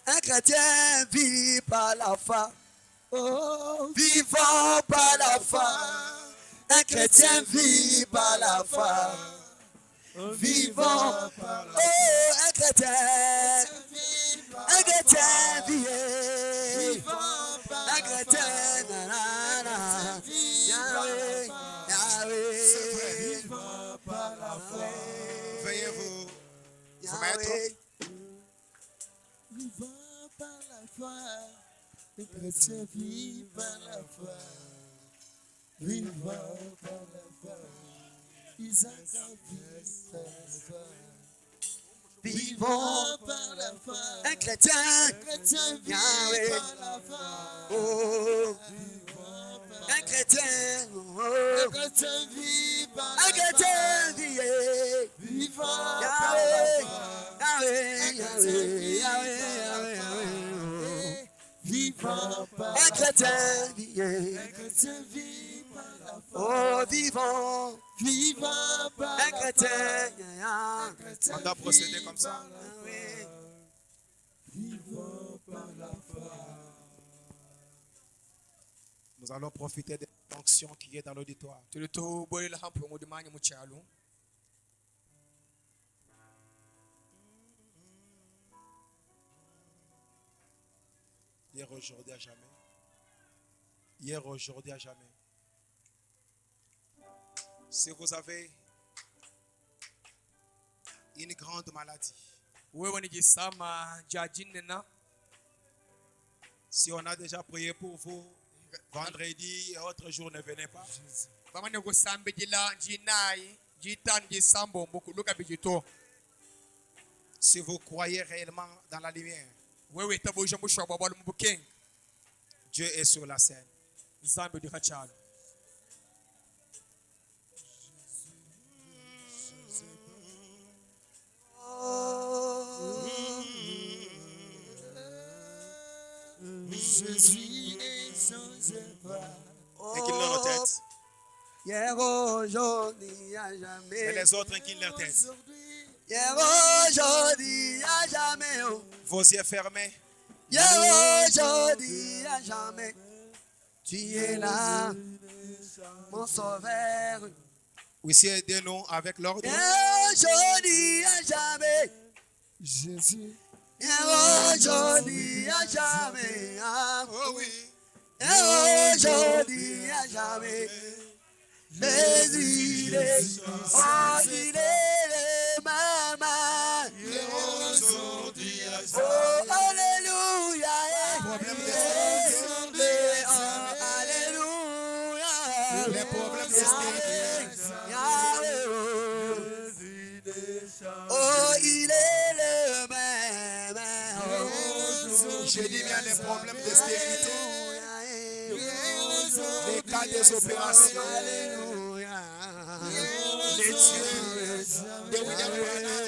Un chrétien vit par la foi. Oh, vivant par la foi. Un chrétien vit par la foi. Vivant par la foi. Oh, un chrétien vit. Un chrétien, nanana. Yahweh, Yahweh. Vivant par la foi.
Veuillez vous mettre.
Vivant par la foi, le chrétien vit par la foi. Vivant par la foi, Isaac vit par la foi. Vivant par la foi, un chrétien vit par la foi. Oh, un chrétien vit par la foi. Un chrétien vit. Vivant par la foi. Vivant par un chrétien vit par la foi. Oh, vivant par un chrétien.
On doit procéder comme ça.
Vivant par la foi.
Nous allons profiter de l'onction qui est dans l'auditoire. Hier, aujourd'hui, à jamais. Hier, aujourd'hui, à jamais. Si vous avez une grande maladie, si on a déjà prié pour vous, vendredi et autres jours ne venez pas. Si vous croyez réellement dans la lumière, Dieu est sur la scène.
Je suis né sans espoir.
Incline leur tête.
Hier, aujourd'hui, à jamais.
Et les autres inclinent leur tête.
Hier, aujourd'hui, à jamais.
Vos yeux fermés.
Hier, aujourd'hui, à jamais. Tu es là, mon sauveur.
Oui, aidez-nous avec l'ordre.
Hier, aujourd'hui, à jamais.
Jésus.
Hier, aujourd'hui, à jamais.
Oh oui.
Hier, aujourd'hui, à jamais. Jésus, il est, oh, il est ma main.
Aujourd'hui,
Oh, alléluia.
problème
Oh, alléluia.
Les problèmes de stérilité.
Oh, il est le même.
Je dis bien les problèmes de stérilité. Les cas des opérations.
Alléluia.
Les dieux de William Branham.